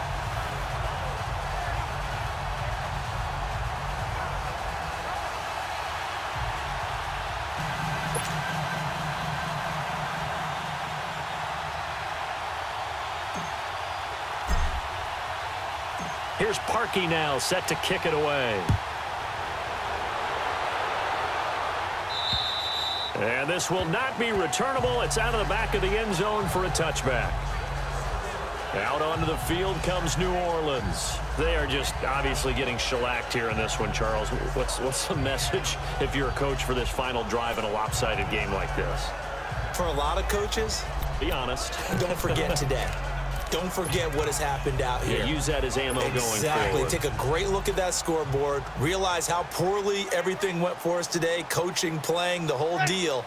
Here's Parkey now, set to kick it away. And this will not be returnable. It's out of the back of the end zone for a touchback. Out onto the field comes New Orleans. They are just obviously getting shellacked here in this one, Charles. What's the message if you're a coach for this final drive in a lopsided game like this? For a lot of coaches, Be honest. Don't forget today. Don't forget what has happened out here. Yeah, use that as ammo going forward. Exactly. Take a great look at that scoreboard. Realize how poorly everything went for us today. Coaching, playing, the whole deal.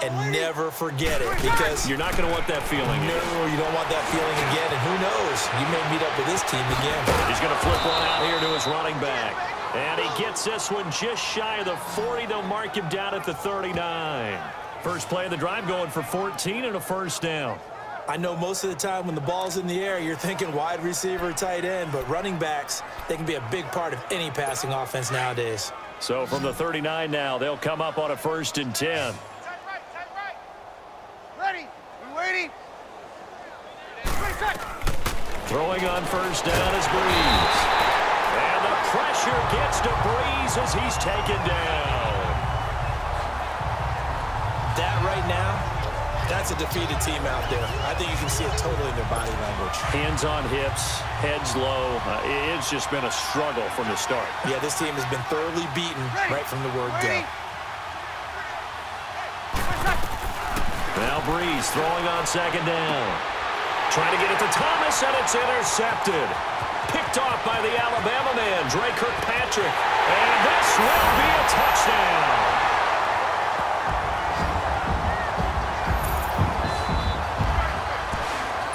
And never forget it, because you're not going to want that feeling. No, you don't want that feeling again. And who knows? You may meet up with this team again. He's going to flip one out here to his running back. And he gets this one just shy of the 40. They'll mark him down at the 39. First play of the drive going for 14 and a first down. I know most of the time when the ball's in the air, you're thinking wide receiver, tight end, but running backs, they can be a big part of any passing offense nowadays. So from the 39 now, they'll come up on a 1st and 10. Ready. We waiting. Throwing on first down is Breeze. And the pressure gets to Breeze as he's taken down. That right now, that's a defeated team out there. I think you can see it totally in their body language. Hands on hips, heads low. It's just been a struggle from the start. Yeah, this team has been thoroughly beaten right from the word go. Now Breeze throwing on 2nd down. Trying to get it to Thomas, and it's intercepted. Picked off by the Alabama man, Dre Kirkpatrick. And this will be a touchdown.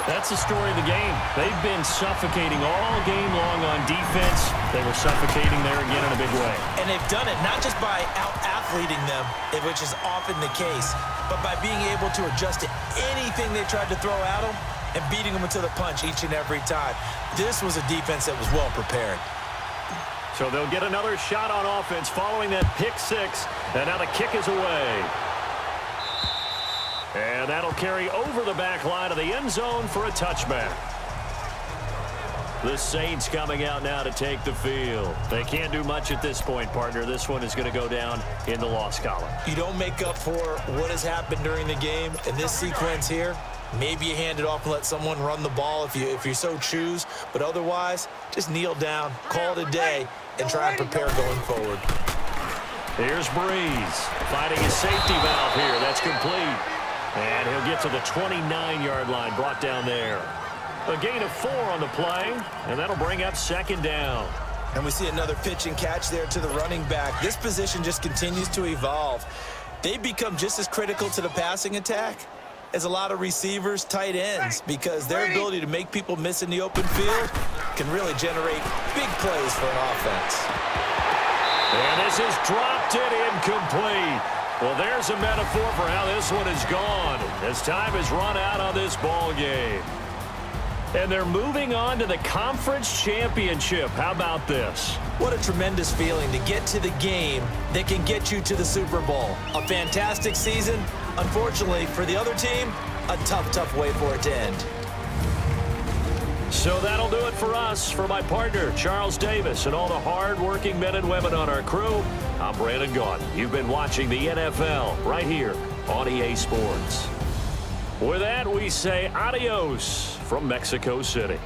That's the story of the game. They've been suffocating all game long on defense. They were suffocating there again in a big way. And they've done it not just by out-athleting them, which is often the case, but by being able to adjust to anything they tried to throw at them and beating them into the punch each and every time. This was a defense that was well prepared. So they'll get another shot on offense following that pick 6. And now the kick is away. And that'll carry over the back line of the end zone for a touchback. The Saints coming out now to take the field. They can't do much at this point, partner. This one is going to go down in the loss column. You don't make up for what has happened during the game. In this sequence here, maybe you hand it off and let someone run the ball if you so choose. But otherwise, just kneel down, call it a day, and try and prepare going forward. Here's Breeze finding his safety valve here. That's complete. And he'll get to the 29-yard line, brought down there. A gain of 4 on the play, and that'll bring up 2nd down. And we see another pitch and catch there to the running back. This position just continues to evolve. They become just as critical to the passing attack as a lot of receivers, tight ends, because their ability to make people miss in the open field can really generate big plays for an offense. And this is dropped it incomplete. Well, there's a metaphor for how this one is gone as time has run out on this ball game. And they're moving on to the conference championship. How about this? What a tremendous feeling to get to the game that can get you to the Super Bowl. A fantastic season. Unfortunately, for the other team, a tough way for it to end. So that'll do it for us. For my partner, Charles Davis, and all the hard-working men and women on our crew, I'm Brandon Gaudin. You've been watching the NFL right here on EA Sports. With that, we say adios from Mexico City.